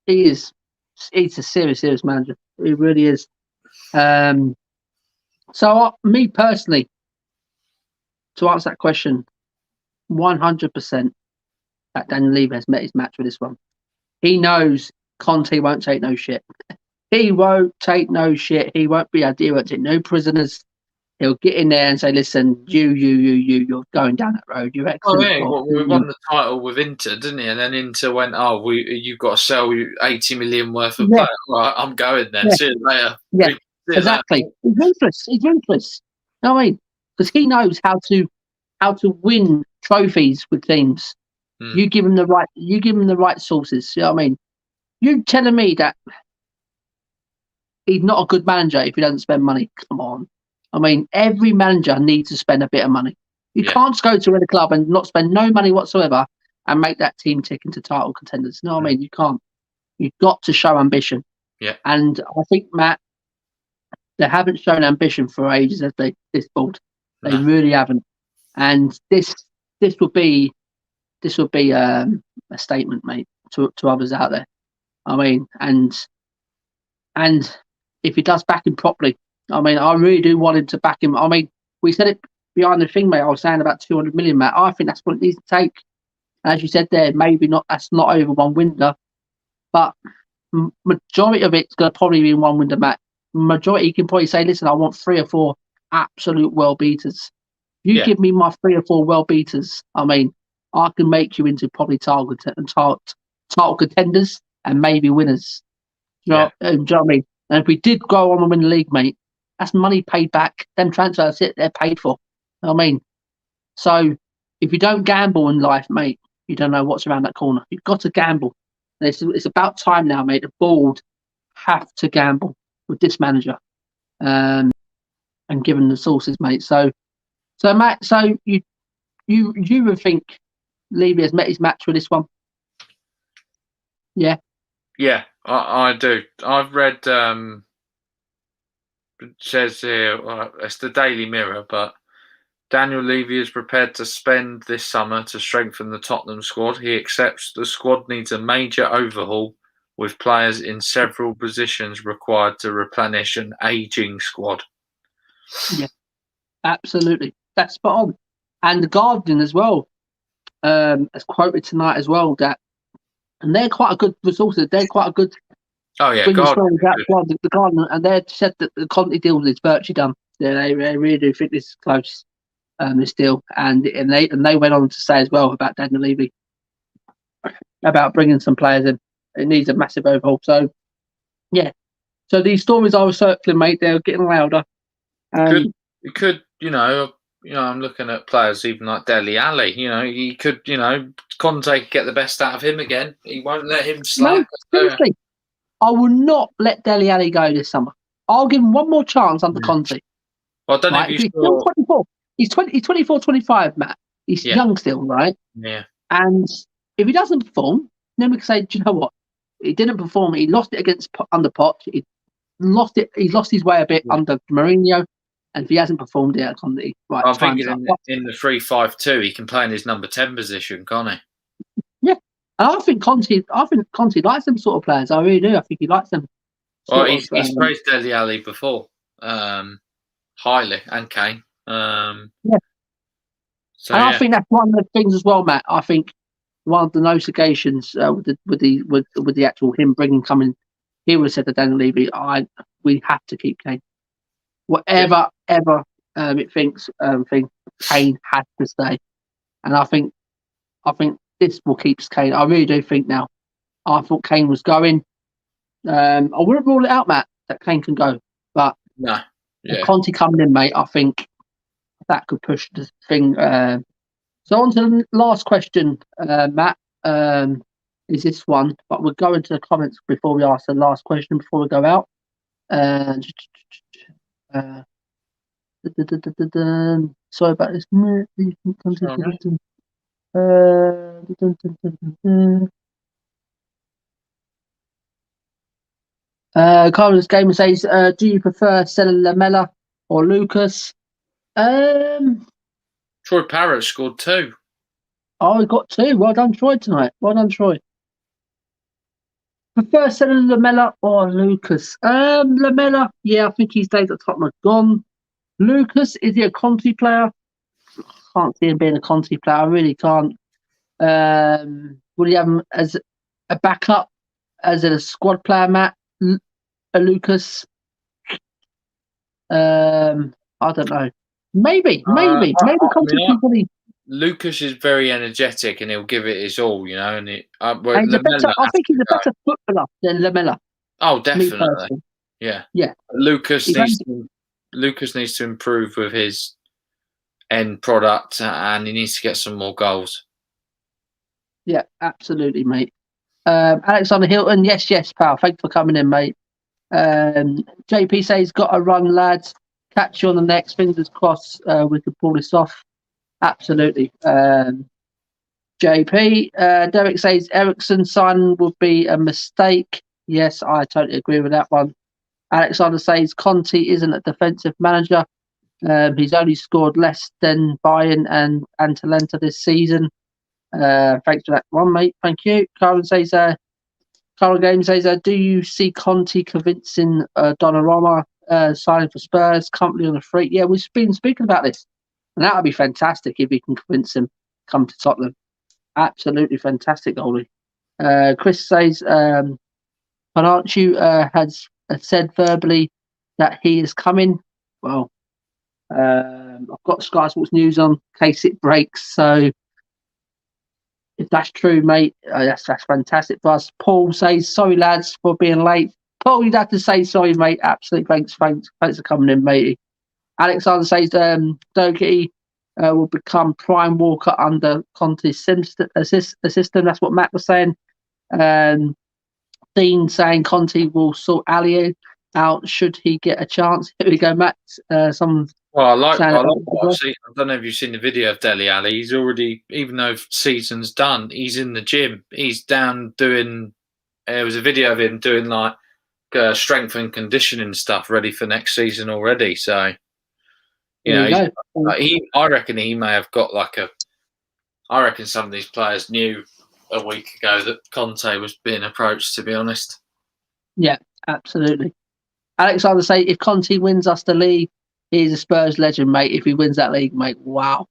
He is. He's a serious manager. He really is. So, me personally, to answer that question, 100% that Daniel Levy has met his match with this one. He knows Conte won't take no shit. He won't take no shit. He won't take no prisoners. He'll get in there and say, listen, you're going down that road. You're excellent. We won the title with Inter, didn't he? And then Inter went, you've got to sell 80 million worth of players. Right, I'm going then. See you later. Yeah, exactly. He's ruthless. You know what I mean? Because he knows how to win trophies with teams. You give him the right sources. You know what I mean? You telling me that he's not a good manager if he doesn't spend money? Come on. I mean, every manager needs to spend a bit of money. You can't just go to a club and not spend no money whatsoever and make that team tick into title contenders. You know what I mean? You can't. You've got to show ambition. Yeah. And I think, Matt, they haven't shown ambition for ages as this board. They really haven't. And this would be a statement, mate, to others out there. I mean, and if he does back him properly, I mean, I really do want him to back him. I mean, we said it behind the thing, mate. I was saying about 200 million, Matt. I think that's what it needs to take. As you said there, maybe not. That's not over one window, but majority of it's going to probably be in one window, Matt. Majority, you can probably say, listen, I want 3 or 4 absolute well beaters. You give me my 3 or 4 well beaters. I mean, I can make you into probably title contenders and maybe winners. Do you know what I mean? And if we did go on and win the league, mate, that's money paid back. Them transfers, they're paid for. You know what I mean? So if you don't gamble in life, mate, you don't know what's around that corner. You've got to gamble. And it's about time now, mate. The board have to gamble with this manager, and given the sources, mate. So Matt, you would think Levy has met his match with this one? Yeah. Yeah, I do. I've read. It says here, it's the Daily Mirror, but Daniel Levy is prepared to spend this summer to strengthen the Tottenham squad. He accepts the squad needs a major overhaul with players in several positions required to replenish an ageing squad. Yeah, absolutely. That's spot on. And the Guardian as well, has quoted tonight as well that, and they're quite a good resource. They're quite a good Oh yeah, bringing God. stories out as well. The Guardian, and they said that the Conte deal is virtually done. Yeah, they really do think this is close. This deal, and they went on to say as well about Daniel Levy, about bringing some players in. It needs a massive overhaul. So yeah, so these stories I was circling, mate, they're getting louder. It could, I'm looking at players even like Dele Alli. He could, Conte could get the best out of him again. He won't let him slack. No, seriously, I will not let Dele Alli go this summer. I'll give him one more chance under Conte. Well, I don't know if he's still 24. He's 24, 25, Matt. He's young still, right? Yeah. And if he doesn't perform, then we can say, do you know what? He didn't perform. He lost it against under Poch. He lost it. He lost his way a bit under Mourinho. And if he hasn't performed yet, right, I'm thinking in the 3-5-2, he can play in his number 10 position, can't he? Yeah, and I think Conte likes them sort of players. I really do. I think he likes them. Well, he's praised Dele Alli before, highly, and Kane. Yeah. So, and I think that's one of the things as well, Matt. I think one of the notifications with the actual him coming, he would have said to Daniel Levy, we have to keep Kane. Whatever it thinks, Kane has to stay, and I think this will keep Kane. I really do think now. I thought Kane was going. I wouldn't rule it out, Matt, that Kane can go, but no, Conte coming in, mate. I think that could push the thing. So on to the last question, Matt. Is this one? But we'll go into the comments before we ask the last question before we go out. Sorry about this. Carlos Gamer says, do you prefer selling Lamela or Lucas? Troy Parrott scored 2. Oh, he got 2. Well done, Troy, tonight. Well done, Troy. Prefer selling Lamela or Lucas? Lamela, yeah, I think his days at Tottenham are gone. Lucas, is he a Conte player? Can't see him being a Conte player. I really can't. Would he have him as a backup, as a squad player, Matt? A Lucas? I don't know. Maybe Conte. Lucas is very energetic and he'll give it his all, And I think he's a better footballer than Lamela. Oh, definitely. Yeah. Lucas needs to improve with his end product, and he needs to get some more goals. Yeah, absolutely, mate. Alexander Hilton, yes, pal. Thanks for coming in, mate. JP says, got a run, lads. Catch you on the next. Fingers crossed we can pull this off. Absolutely. JP, Derek says, Eriksen signing would be a mistake. Yes, I totally agree with that one. Alexander says, Conte isn't a defensive manager. He's only scored less than Bayern and Atalanta this season. Thanks for that one, mate. Thank you. Carl Game says, do you see Conte convincing Donnarumma signing for Spurs, company on the free? Yeah, we've been speaking about this. And that would be fantastic if he can convince him to come to Tottenham. Absolutely fantastic, goalie. Chris says, Panachu has said verbally that he is coming. Well, I've got Sky Sports News on in case it breaks. So if that's true, mate, that's fantastic for us. Paul says, sorry, lads, for being late. Paul, you'd have to say sorry, mate. Absolutely. Thanks for coming in, mate. Alexander says, Doherty will become prime walker under Conte's system. That's what Matt was saying. Dean saying Conte will sort Ali out should he get a chance. Here we go, Matt. I like what I've seen. I don't know if you've seen the video of Dele Alli. He's already, even though season's done, he's in the gym. He's down doing. There was a video of him doing like strength and conditioning stuff, ready for next season already. So, I reckon he may have got I reckon some of these players knew a week ago that Conte was being approached, to be honest. Yeah, absolutely. Alexander say if Conte wins us the league, he's a Spurs legend, mate. If he wins that league, mate, wow.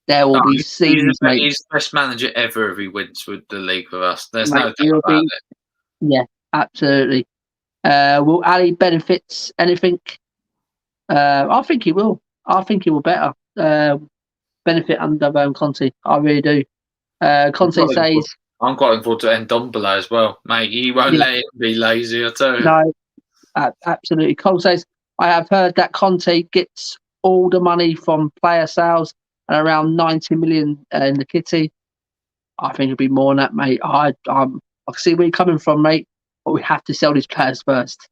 There will be scenes, mate. He's the best manager ever if he wins with the league with us. There's Mate, no doubt about it. Yeah, absolutely. Will Ali benefits anything? I think he will. I think he will better benefit under Conte. I really do. Conte says... I'm quite looking forward to Ndombele as well, mate. He won't let him be lazy, I tell you. No, absolutely. Cole says, I have heard that Conte gets all the money from player sales and around 90 million in the kitty. I think it'll be more than that, mate. I can see where you're coming from, mate, but we have to sell these players first.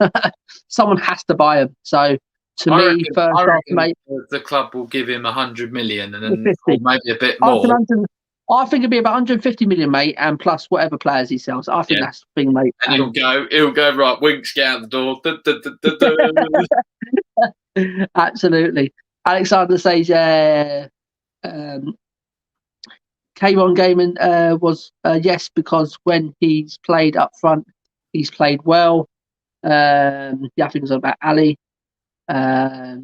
Someone has to buy them. So, first off, mate, the club will give him 100 million and then maybe a bit more. I think it'll be about 150 million, mate, and plus whatever players he sells. I think that's the thing, mate. And he'll go right. Winks, get out the door. Absolutely. Alexander says, K1 Gaming was yes, because when he's played up front, he's played well. I think it was about Ali.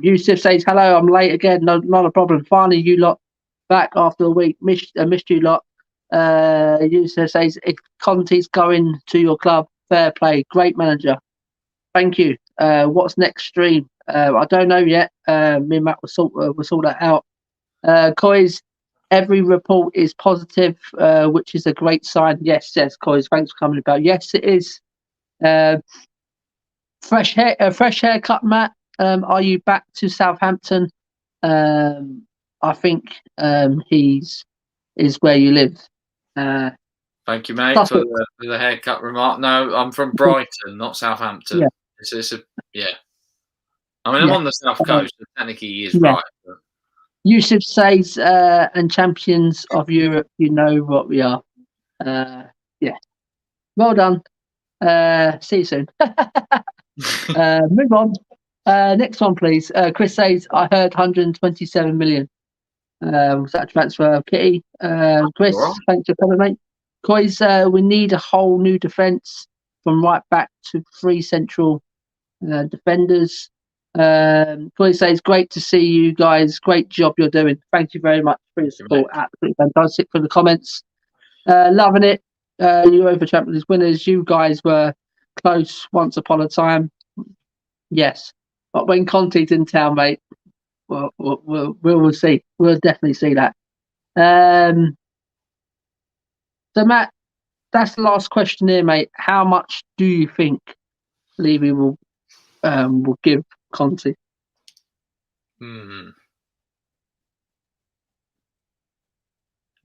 Yusuf says, hello, I'm late again. No, not a problem. Finally, you lot back after a week. Missed you lot. Yusuf says, if Conte's going to your club, fair play. Great manager. Thank you. What's next stream? I don't know yet. Me and Matt will sort that out. Coys, every report is positive, which is a great sign. Yes, Coys. Thanks for coming about. Yes, it is. Fresh haircut, Matt. Are you back to Southampton? I think is where you live. Thank you, mate, for the haircut remark. No, I'm from Brighton, not Southampton. Yeah. I mean, I'm on the south coast, so technically he is right. But... Yusuf says, and champions of Europe, you know what we are. Yeah. Well done. See you soon. Move on. Next one, please. Chris says, I heard 127 million. Was that a transfer of Kitty? Chris, thanks for coming, mate. Coys, we need a whole new defence from right back to 3 central defenders. Coys says, great to see you guys. Great job you're doing. Thank you very much for your support. Absolutely fantastic for the comments. Loving it. UEFA Champions League winners. You guys were close once upon a time. Yes. But when Conte's in town, mate, we'll see. We'll definitely see that. So, Matt, that's the last question here, mate. How much do you think Levy will give Conte?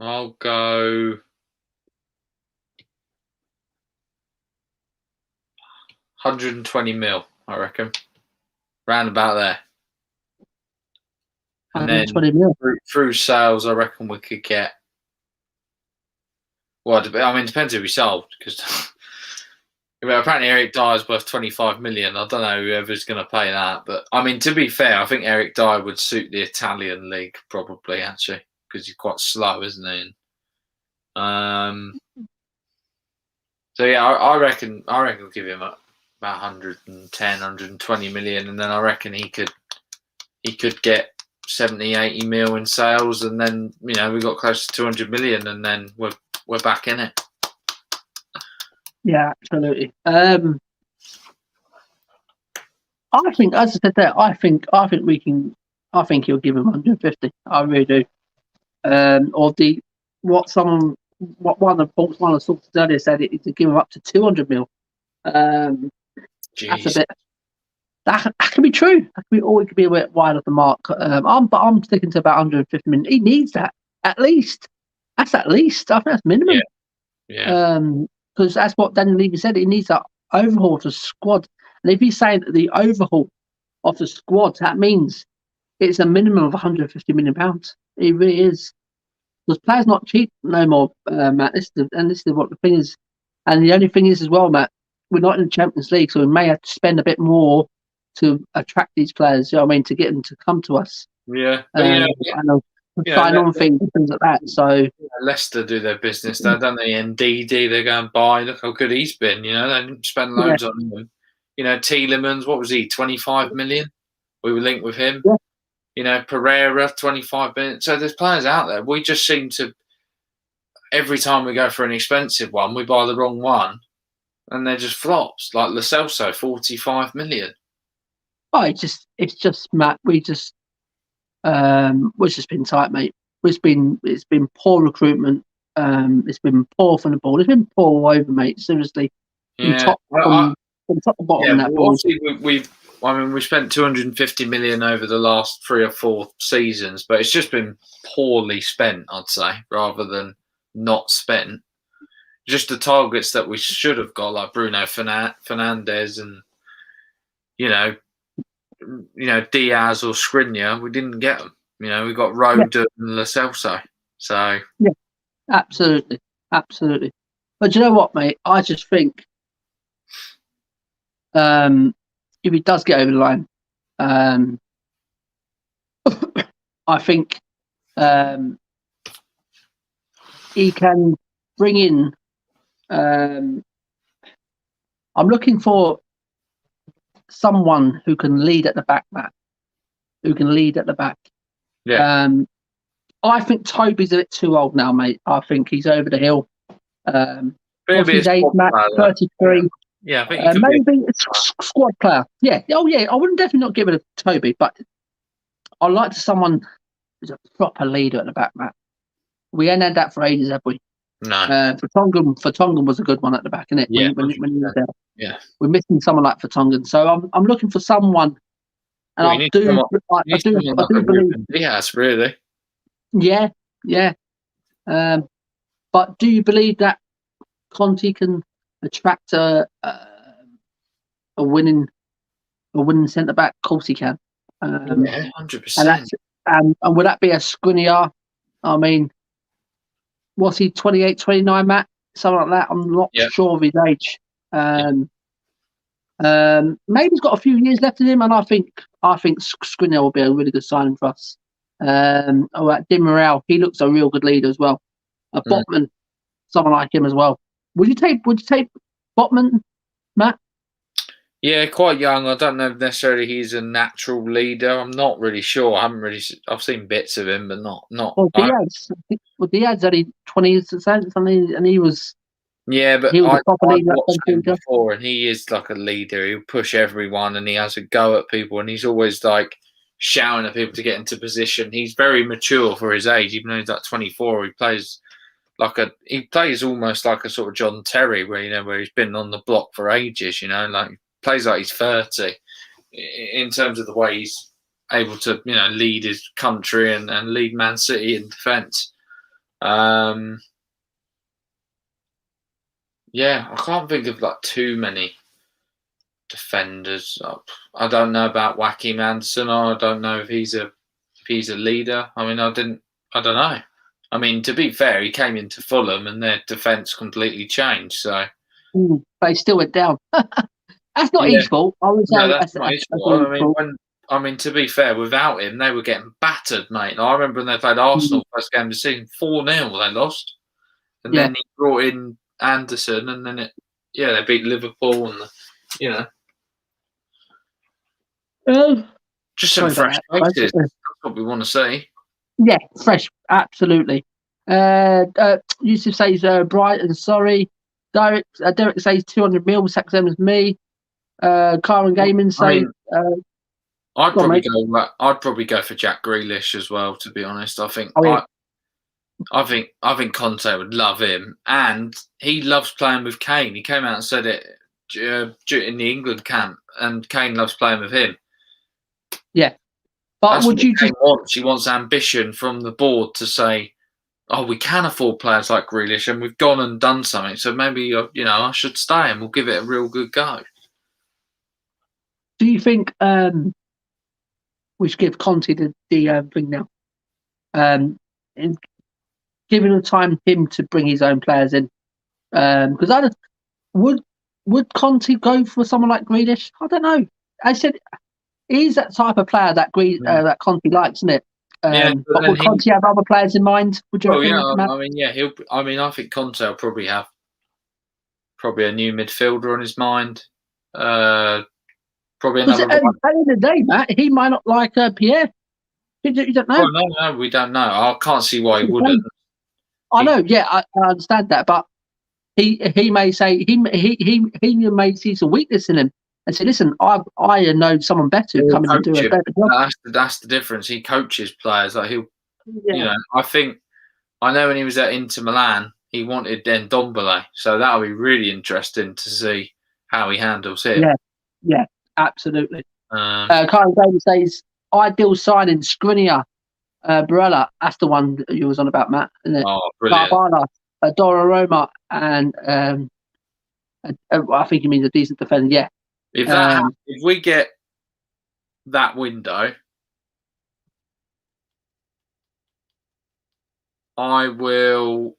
I'll go 120 mil, I reckon. Round about there. And then through sales, I reckon we could get. Well, I mean, it depends who we sold, because apparently Eric Dyer's worth 25 million. I don't know whoever's going to pay that, but I mean, to be fair, I think Eric Dyer would suit the Italian league probably, actually, because he's quite slow, isn't he? So yeah, I reckon we'll give him about 110, 120 million, and then I reckon he could get 70, 80 mil in sales, and then we got close to 200 million, and then we're back in it. Yeah, absolutely. I think, as I said there, I think we can. I think he'll give him 150. I really do. Or one of the sources earlier said it to give him up to 200 mil. That's a bit. That can be true. That could be, or it could be a bit wide of the mark. I'm sticking to about 150 million. He needs that at least. That's at least. I think that's minimum. Yeah. Because that's what Daniel Levy said. He needs that overhaul of the squad. And if he's saying that the overhaul of the squad, that means it's a minimum of 150 million pounds. It really is. Because players not cheap no more, Matt. This is what the thing is. And the only thing is as well, Matt, we're not in the Champions League, so we may have to spend a bit more to attract these players. You know what I mean? To get them to come to us. Yeah. I know sign on things and things like that. So Leicester do their business, don't they? And DD, they go and buy. Look how good he's been. You know, they didn't spend loads on him. You know, Tielemans, what was he? 25 million. We were linked with him. Yeah. You know, Pereira, 25 million. So there's players out there. We just seem to, every time we go for an expensive one, we buy the wrong one, and they're just flops. Like Lo Celso, 45 million. Oh, it's just Matt. We've just been tight, mate. It's been poor recruitment. It's been poor from the ball. It's been poor all over, mate. Seriously, from top to bottom. Yeah, we spent 250 million over the last 3 or 4 seasons, but it's just been poorly spent, I'd say, rather than not spent. Just the targets that we should have got, like Bruno Fernandes and you know Diaz or Skriniar, we didn't get them. You know, we got Roda and Lo Celso. So yeah, absolutely. But you know what, mate? I just think if he does get over the line, I think he can bring in. I'm looking for someone who can lead at the back, Matt. Who can lead at the back? Yeah. I think Toby's a bit too old now, mate. I think he's over the hill. What's his age, Matt? 33. Yeah, I think maybe it's squad player. Yeah. Oh, yeah. I wouldn't definitely not give it to Toby, but I'd like someone who's a proper leader at the back, Matt. We ain't had that for ages, have we? No. Vertonghen was a good one at the back, isn't it? Yeah, when he was there. Yeah. We're missing someone like Vertonghen, so I'm looking for someone. And I do believe Diaz, really. Yeah. But do you believe that Conte can attract a winning centre back? Of course he can. 100%. And would that be a Skriniar? I mean, what's he, 28, 29, Matt? Something like that. I'm not sure of his age. Maybe he's got a few years left in him, and I think Skriniar will be a really good signing for us. Di Morale, he looks a real good leader as well. Botman, someone like him as well. Would you take Botman, Matt? Yeah, quite young. I don't know if necessarily he's a natural leader. I'm not really sure. I've seen bits of him, but not. Well, Diaz only 20 something, and he was. Yeah, but he was a proper leader watched him before, and he is like a leader. He'll push everyone, and he has a go at people, and he's always like shouting at people to get into position. He's very mature for his age, even though he's like 24. He plays almost like a sort of John Terry, where he's been on the block for ages. Like plays like he's 30 in terms of the way he's able to lead his country and lead Man City in defence. Yeah, I can't think of like too many defenders. I don't know about Joachim Andersen. I don't know if he's a leader. I mean, I don't know. I mean, to be fair, he came into Fulham and their defence completely changed. So, but he still went down. That's not his fault. I would say that's not his fault. I mean, to be fair, without him, they were getting battered, mate. I remember when they played Arsenal first game of the season, 4-0 they lost, and then he brought in Anderson, and then they beat Liverpool, and just some fresh faces. That's what we want to see. Yeah, fresh, absolutely. Yusuf says Brighton. Sorry, Derek says 200 mil. Same as me. Karen Gaming says. I'd probably go for Jack Grealish as well. To be honest, I think Conte would love him, and he loves playing with Kane. He came out and said it in the England camp, and Kane loves playing with him. Yeah, but that's would you Kane wants? He wants ambition from the board to say, "Oh, we can afford players like Grealish, and we've gone and done something. So maybe I should stay, and we'll give it a real good go." Do you think we should give Conte the thing now? And giving the time him to bring his own players in, because would Conte go for someone like Grealish? I don't know. I said he's that type of player that that Conte likes, isn't it? but But then would Conte have other players in mind? Would you reckon, Matt? I mean, yeah, I think Conte will probably have a new midfielder on his mind. Probably Because another. at the end of the day, Matt, he might not like Pierre. You don't know. Well, no, we don't know. I can't see why he wouldn't. I know, yeah, I understand that, but he may say he may see some weakness in him and say, listen, I know someone better who come in and do a better job. That's the difference. He coaches players. Like Yeah. you know, I know when he was at Inter Milan, he wanted Ndombele, so that'll be really interesting to see how he handles it. Yeah, absolutely. Kyle Davis says ideal signing Skriniar, Barella. That's the one that you was on about, Matt. Isn't it? Oh, brilliant. Barbara, Donnarumma, and I think you mean a decent defender. Yeah. If we get that window, I will.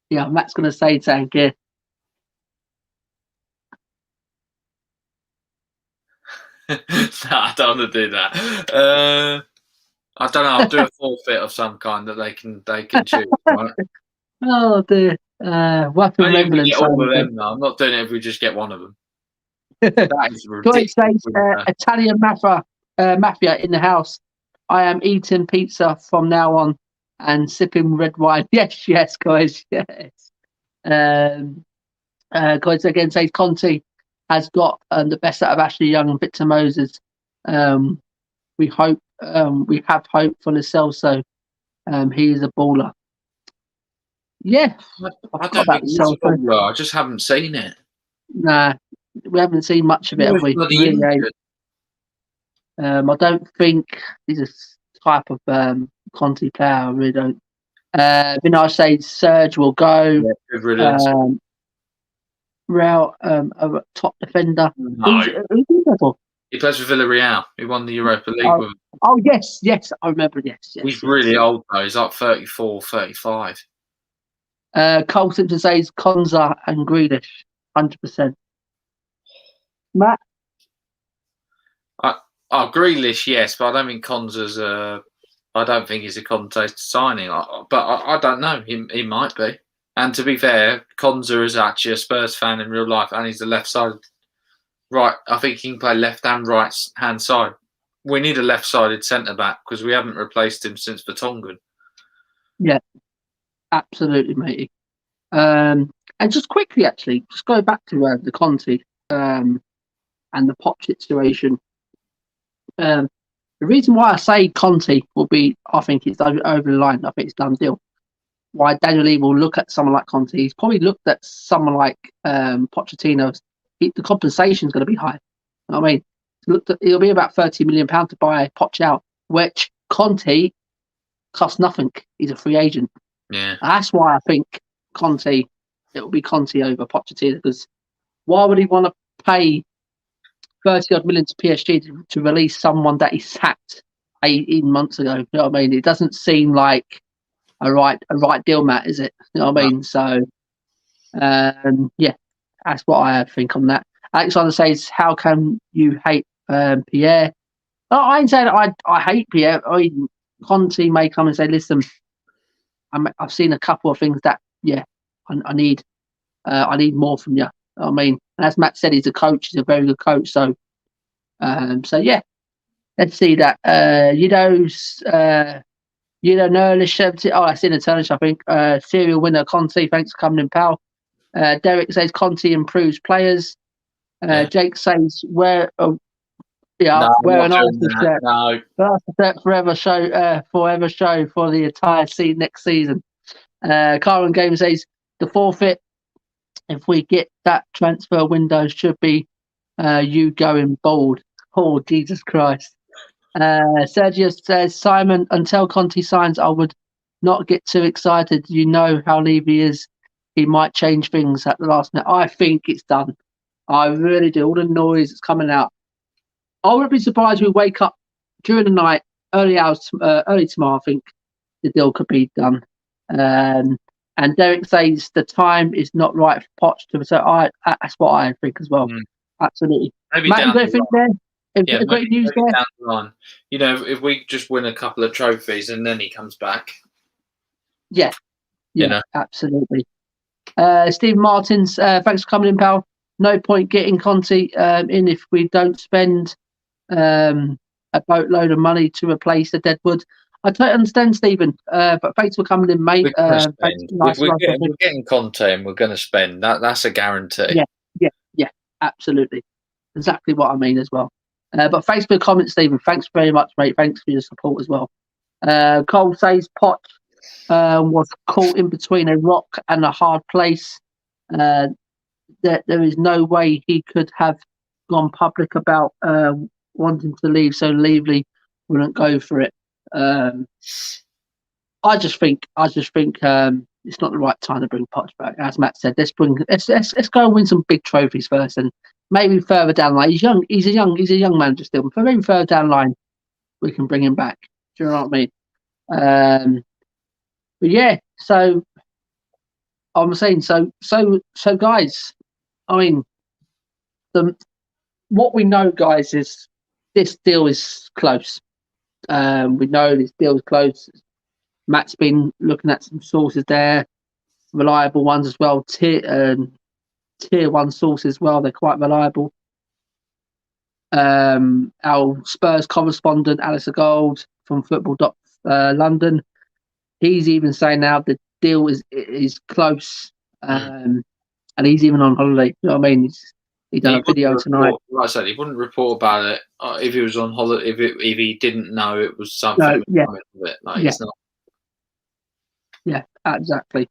Yeah, Matt's going to say Tank here. No, I don't want to do that. I don't know. I'll do a forfeit of some kind that they can choose. Right? Oh dear. Weapon remembrance. All of them. No, I'm not doing it if we just get one of them. That is ridiculous. Italian mafia in the house. I am eating pizza from now on and sipping red wine. Yes, guys. Yes. Guys again says Conte has got the best out of Ashley Young and Victor Moses. We have hope for Lo Celso. He is a baller. Yeah, I don't think he's a baller. I just haven't seen it. Nah, we haven't seen much of it, have we? Really, I don't think he's a type of Conte player. I really don't. Vinay says Serge will go. Yeah, good riddance. Real, a top defender. No. Who's he plays for Villarreal. He won the Europa League with him. Oh, yes, I remember. Yes. He's really old though. He's like 34, 35. Cole Simpson says Konza and Grealish, 100%. Matt? Grealish, yes, but I don't think Konza's I don't think he's a Conte signing. But I don't know. He might be. And to be fair, Konza is actually a Spurs fan in real life, and he's the left side. Right, I think he can play left and right hand side. We need a left-sided centre back because we haven't replaced him since Vertonghen. Yeah, absolutely, matey. And just quickly, actually, just go back to the Conte and the Poch situation. The reason why I say Conte will be, I think it's over the line. I think it's done deal. Why Daniel Levy will look at someone like Conte. He's probably looked at someone like Pochettino. The compensation is going to be high. You know what I mean? It'll be about £30 million to buy Poch out, which Conte costs nothing. He's a free agent. Yeah, that's why I think Conte. It will be Conte over Pochettino, because why would he want to pay 30 odd million to PSG to release someone that he sacked 18 months ago? You know what I mean? It doesn't seem like a right deal, Matt, is it? You know what I mean? So, yeah, that's what I think on that. Alexander says, "How can you hate Pierre?" I ain't saying I hate Pierre. I mean, Conte may come and say, "Listen, I've seen a couple of things that, yeah, I need more from you." I mean, and as Matt said, he's a coach. He's a very good coach. So, yeah, let's see that. Nerlish 70. Oh, that's in the Turnish, I think. Serial winner Conte. Thanks for coming in, pal. Derek says Conte improves players. Jake says wear an Arsenal shirt. No, forever show for the entire season next season. Karen Game says the forfeit, if we get that transfer window, should be you going bold. Oh, Jesus Christ. Sergio says, Simon, until Conte signs, I would not get too excited. You know how Levy is. He might change things at the last minute. I think it's done. I really do. All the noise that's coming out. I wouldn't be surprised if we wake up during the night, early tomorrow. I think the deal could be done. And Derek says the time is not right for Poch to. So that's what I think as well. Absolutely. Maybe Matt, you got anything there? Yeah, great news maybe there. down the line. You know, if we just win a couple of trophies and then he comes back. Yeah, You know. absolutely. Steve Martins, thanks for coming in, pal. No point getting Conte in if we don't spend a boatload of money to replace the Deadwood. I totally understand, Stephen, but thanks for coming in, mate. We're getting Conte and we're going to spend. That's a guarantee. Yeah, absolutely. Exactly what I mean as well. But thanks for the comment, Stephen. Thanks very much, mate. Thanks for your support as well. Cole says Poch was caught in between a rock and a hard place. There is no way he could have gone public about wanting to leave, so Levy wouldn't go for it. I just think it's not the right time to bring Poch back. As Matt said, let's go and win some big trophies first, and maybe further down the line. He's young. He's a young manager still. But maybe further down the line, we can bring him back. Do you know what I mean? But yeah, so I'm saying so guys. I mean, what we know, guys, is this deal is close. We know this deal is close. Matt's been looking at some sources there, reliable ones as well, tier one sources as well. They're quite reliable. Our Spurs correspondent, Alistair Gold from Football London, he's even saying now the deal is close, and he's even on holiday. You know what I mean? He done a video tonight. Like I said, he wouldn't report about it if he was on holiday. If he didn't know it was something. It's not. Yeah, exactly.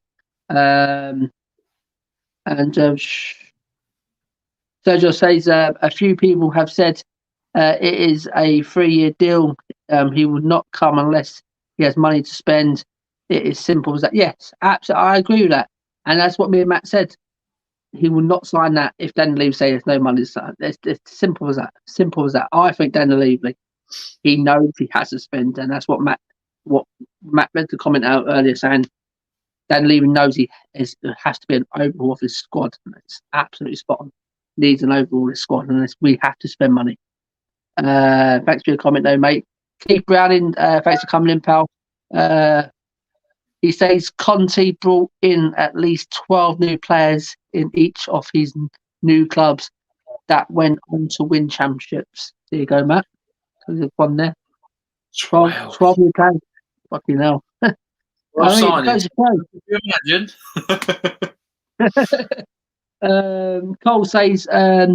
And Sergio says a few people have said it is a 3-year deal. He would not come unless he has money to spend. It is simple as that. Yes, absolutely. I agree with that. And that's what me and Matt said. He will not sign that if Daniel Levy says there's no money to sign. It's simple as that. Simple as that. I think Daniel Levy, he knows he has to spend, and that's what Matt read the comment out earlier saying Dan Levy knows there has to be an overhaul of his squad. And it's absolutely spot on. Needs an overhaul of his squad, and we have to spend money. Thanks for your comment, though, mate. Keith Browning, thanks for coming in, pal. He says Conte brought in at least 12 new players in each of his new clubs that went on to win championships. There you go, Matt. So there's one there. 12 new players. Fucking hell. Can you imagine? Cole says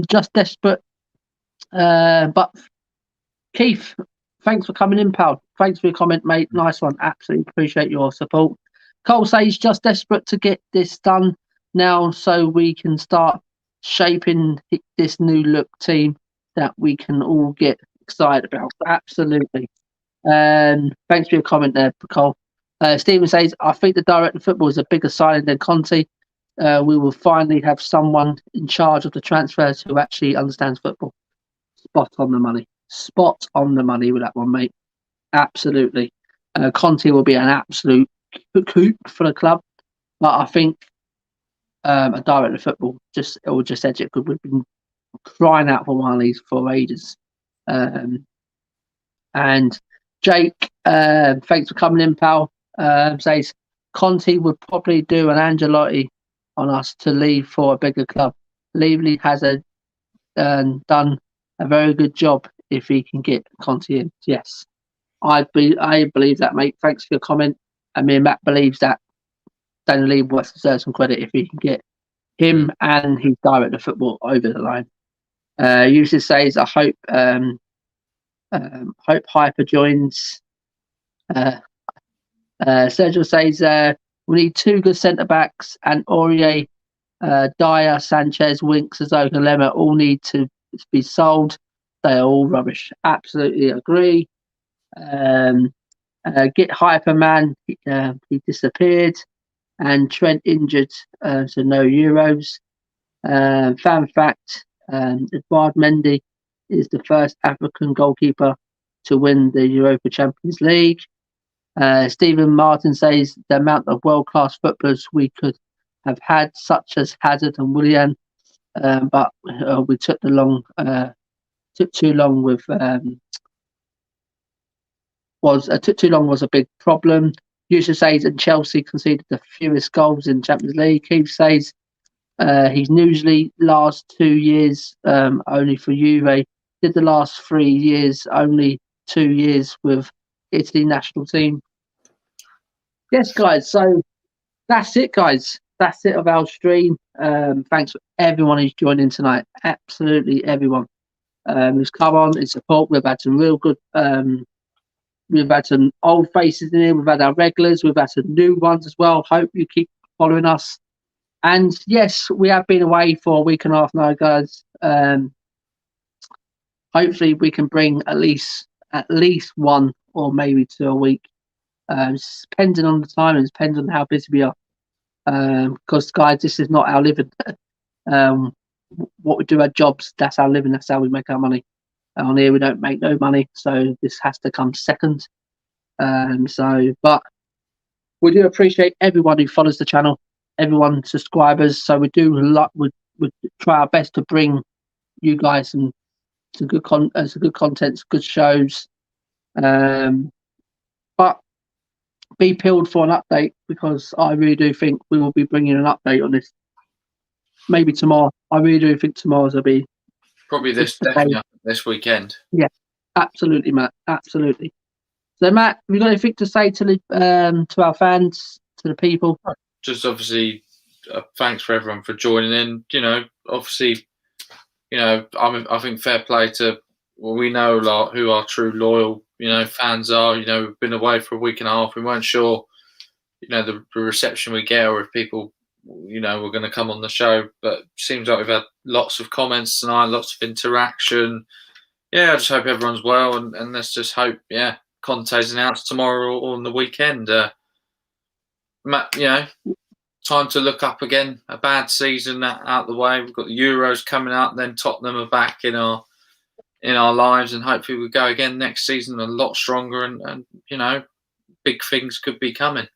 just desperate. But Keith, thanks for coming in, pal. Thanks for your comment, mate. Nice one. Absolutely appreciate your support. Cole says just desperate to get this done now so we can start shaping this new look team that we can all get excited about. Absolutely. Thanks for your comment there, Cole. Stephen says, I think the director of football is a bigger signing than Conte. We will finally have someone in charge of the transfers who actually understands football. Spot on the money. Spot on the money with that one, mate. Absolutely. Conte will be an absolute coup for the club. But I think a director of football just edge it because we've been crying out for one of these for ages. And Jake, thanks for coming in, pal. Says Conte would probably do an Angelotti on us to leave for a bigger club. Levy has done a very good job if he can get Conte in. Yes, I believe that, mate. Thanks for your comment. I mean, Matt believes that Daniel Levy will deserve some credit if he can get him and his director of football over the line. Usually says, I hope Hyper joins. Sergio says we need 2 good centre backs, and Aurier, Dyer, Sanchez, Winks, Azoka, Lemmer all need to be sold. They are all rubbish. Absolutely agree. Get Hyper, man. He disappeared, and Trent injured, so no Euros. Fan fact: Edouard Mendy is the first African goalkeeper to win the Europa Champions League. Stephen Martin says the amount of world-class footballers we could have had, such as Hazard and Willian, but we took the took too long with took too long was a big problem. Yusuf says and Chelsea conceded the fewest goals in Champions League. Keith says he's usually last 2 years only for Juve. Did the last 3 years only 2 years with Italy national team. Yes, guys. So that's it, guys. That's it of our stream. Thanks for everyone who's joined in tonight. Absolutely everyone who's come on and support. We've had some real good. We've had some old faces in here. We've had our regulars. We've had some new ones as well. Hope you keep following us. And yes, we have been away for a week and a half now, guys. Hopefully, we can bring at least one or maybe 2 a week. Depending on the time and depending on how busy we are. Because, guys, this is not our living. What we do, our jobs, that's our living. That's how we make our money. On here, we don't make no money, so this has to come second. But we do appreciate everyone who follows the channel, everyone subscribers. So we do we try our best to bring you guys some good content, good shows. But be peeled for an update because I really do think we will be bringing an update on this. Maybe tomorrow. I really do think tomorrow's will be. Probably definitely this weekend. Yeah, absolutely, Matt. Absolutely. So, Matt, have you got anything to say to our fans, to the people? Just obviously, thanks for everyone for joining in. Obviously, I think fair play to. Well, we know who our true loyal, fans are. We've been away for a week and a half. We weren't sure, the reception we get or if people. We're going to come on the show, but seems like we've had lots of comments tonight, lots of interaction. Yeah, I just hope everyone's well, and let's just hope, Conte's announced tomorrow or on the weekend. Matt, time to look up again. A bad season out the way. We've got the Euros coming up, then Tottenham are back in our lives, and hopefully we go again next season a lot stronger, and big things could be coming.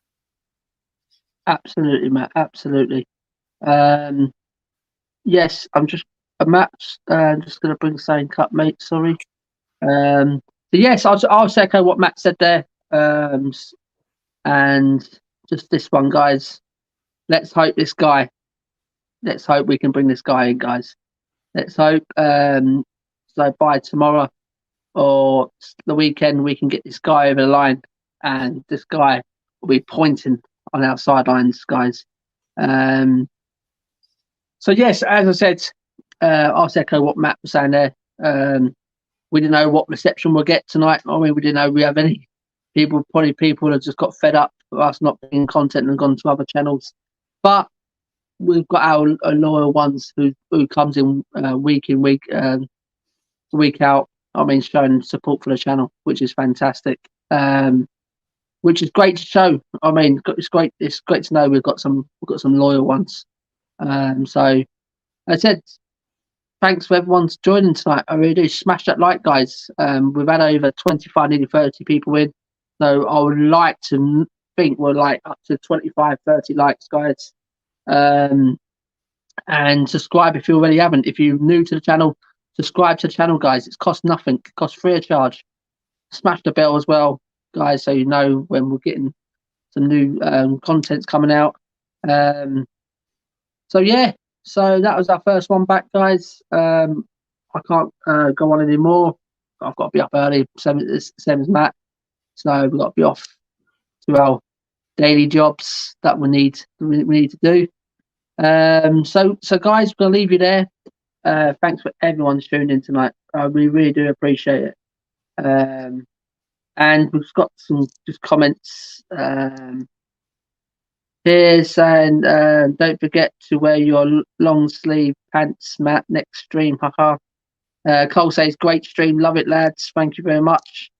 Absolutely, Matt. Absolutely. Yes, I'm just Matt's just going to bring the same cup, mate. Sorry. So yes, I'll echo what Matt said there. And just this one, guys. Let's hope we can bring this guy in, guys. Let's hope. So by tomorrow or the weekend, we can get this guy over the line, and this guy will be pointing on our sidelines, guys. So yes, as I said, I'll echo what Matt was saying there. We didn't know what reception we'll get tonight. I mean, we didn't know we have any people. Probably people have just got fed up with us not being content and gone to other channels. But we've got our loyal ones who comes in week in week out. I mean, showing support for the channel, which is fantastic. Which is great to show. I mean, it's great. It's great to know we've got some loyal ones. So, as I said, thanks for everyone's joining tonight. I really do. Smash that like, guys. We've had over 25, nearly 30 people in. So I would like to think we're like up to 25, 30 likes, guys. And subscribe if you already haven't. If you're new to the channel, subscribe to the channel, guys. It's cost nothing. It costs free of charge. Smash the bell as well, guys, so you know when we're getting some new contents coming out. So that was our first one back, guys. I can't go on anymore. I've got to be up early, same as Matt. So we've got to be off to our daily jobs that we need to do. So guys, we're gonna leave you there. Thanks for everyone tuning in tonight. We really do appreciate it. And we've got some just comments here saying, don't forget to wear your long sleeve pants, Matt, next stream. Haha. Cole says, great stream. Love it, lads. Thank you very much.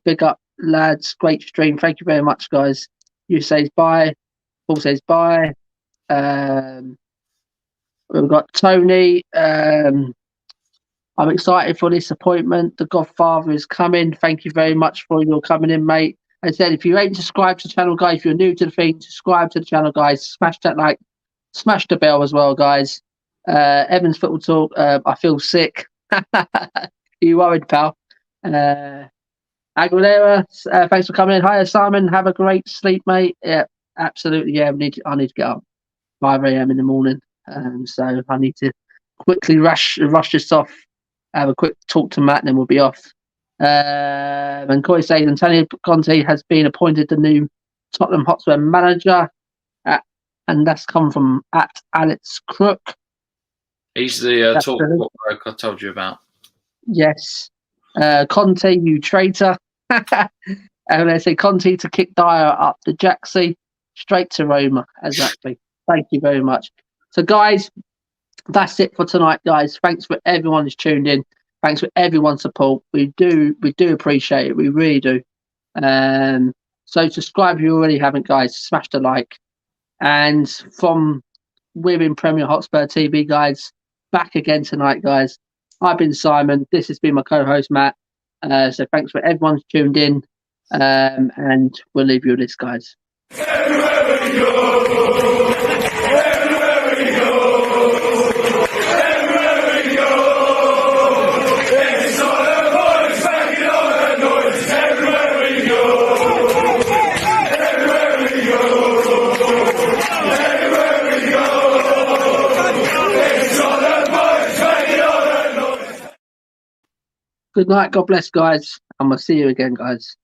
Big up, lads. Great stream. Thank you very much, guys. You says bye. Paul says bye. We've got Tony. I'm excited for this appointment. The Godfather is coming. Thank you very much for your coming in, mate. As I said, if you ain't subscribed to the channel, guys, if you're new to the thing, subscribe to the channel, guys. Smash that like, smash the bell as well, guys. Evans Football Talk. I feel sick. You worried, pal? Aguilera, thanks for coming in. Hi, Simon. Have a great sleep, mate. Yeah, absolutely. Yeah, I need to get up 5 a.m. in the morning, so I need to quickly rush this off. Have a quick talk to Matt, and then we'll be off. And Corey says Antonio Conte has been appointed the new Tottenham Hotspur manager, and that's come from @Alex Crook. He's the talk bloke I told you about. Yes. Conte, you traitor. And they say Conte to kick Dyer up the Jacksy, straight to Roma. Exactly. Thank you very much. So, guys, that's it for tonight, guys. Thanks for everyone who's tuned in. Thanks for everyone's support. We do appreciate it. We really do. So subscribe if you already haven't, guys. Smash the like. And from within Premier Hotspur TV, guys, back again tonight, guys. I've been Simon. This has been my co-host, Matt. So thanks for everyone who's tuned in. And we'll leave you with this, guys. Everywhere we go, everywhere we go, everywhere we go, it's all the boys making all the noise. Everywhere we go, everywhere we go, everywhere we go, it's all the boys making all the noise. Good night. God bless, guys. And we'll see you again, guys.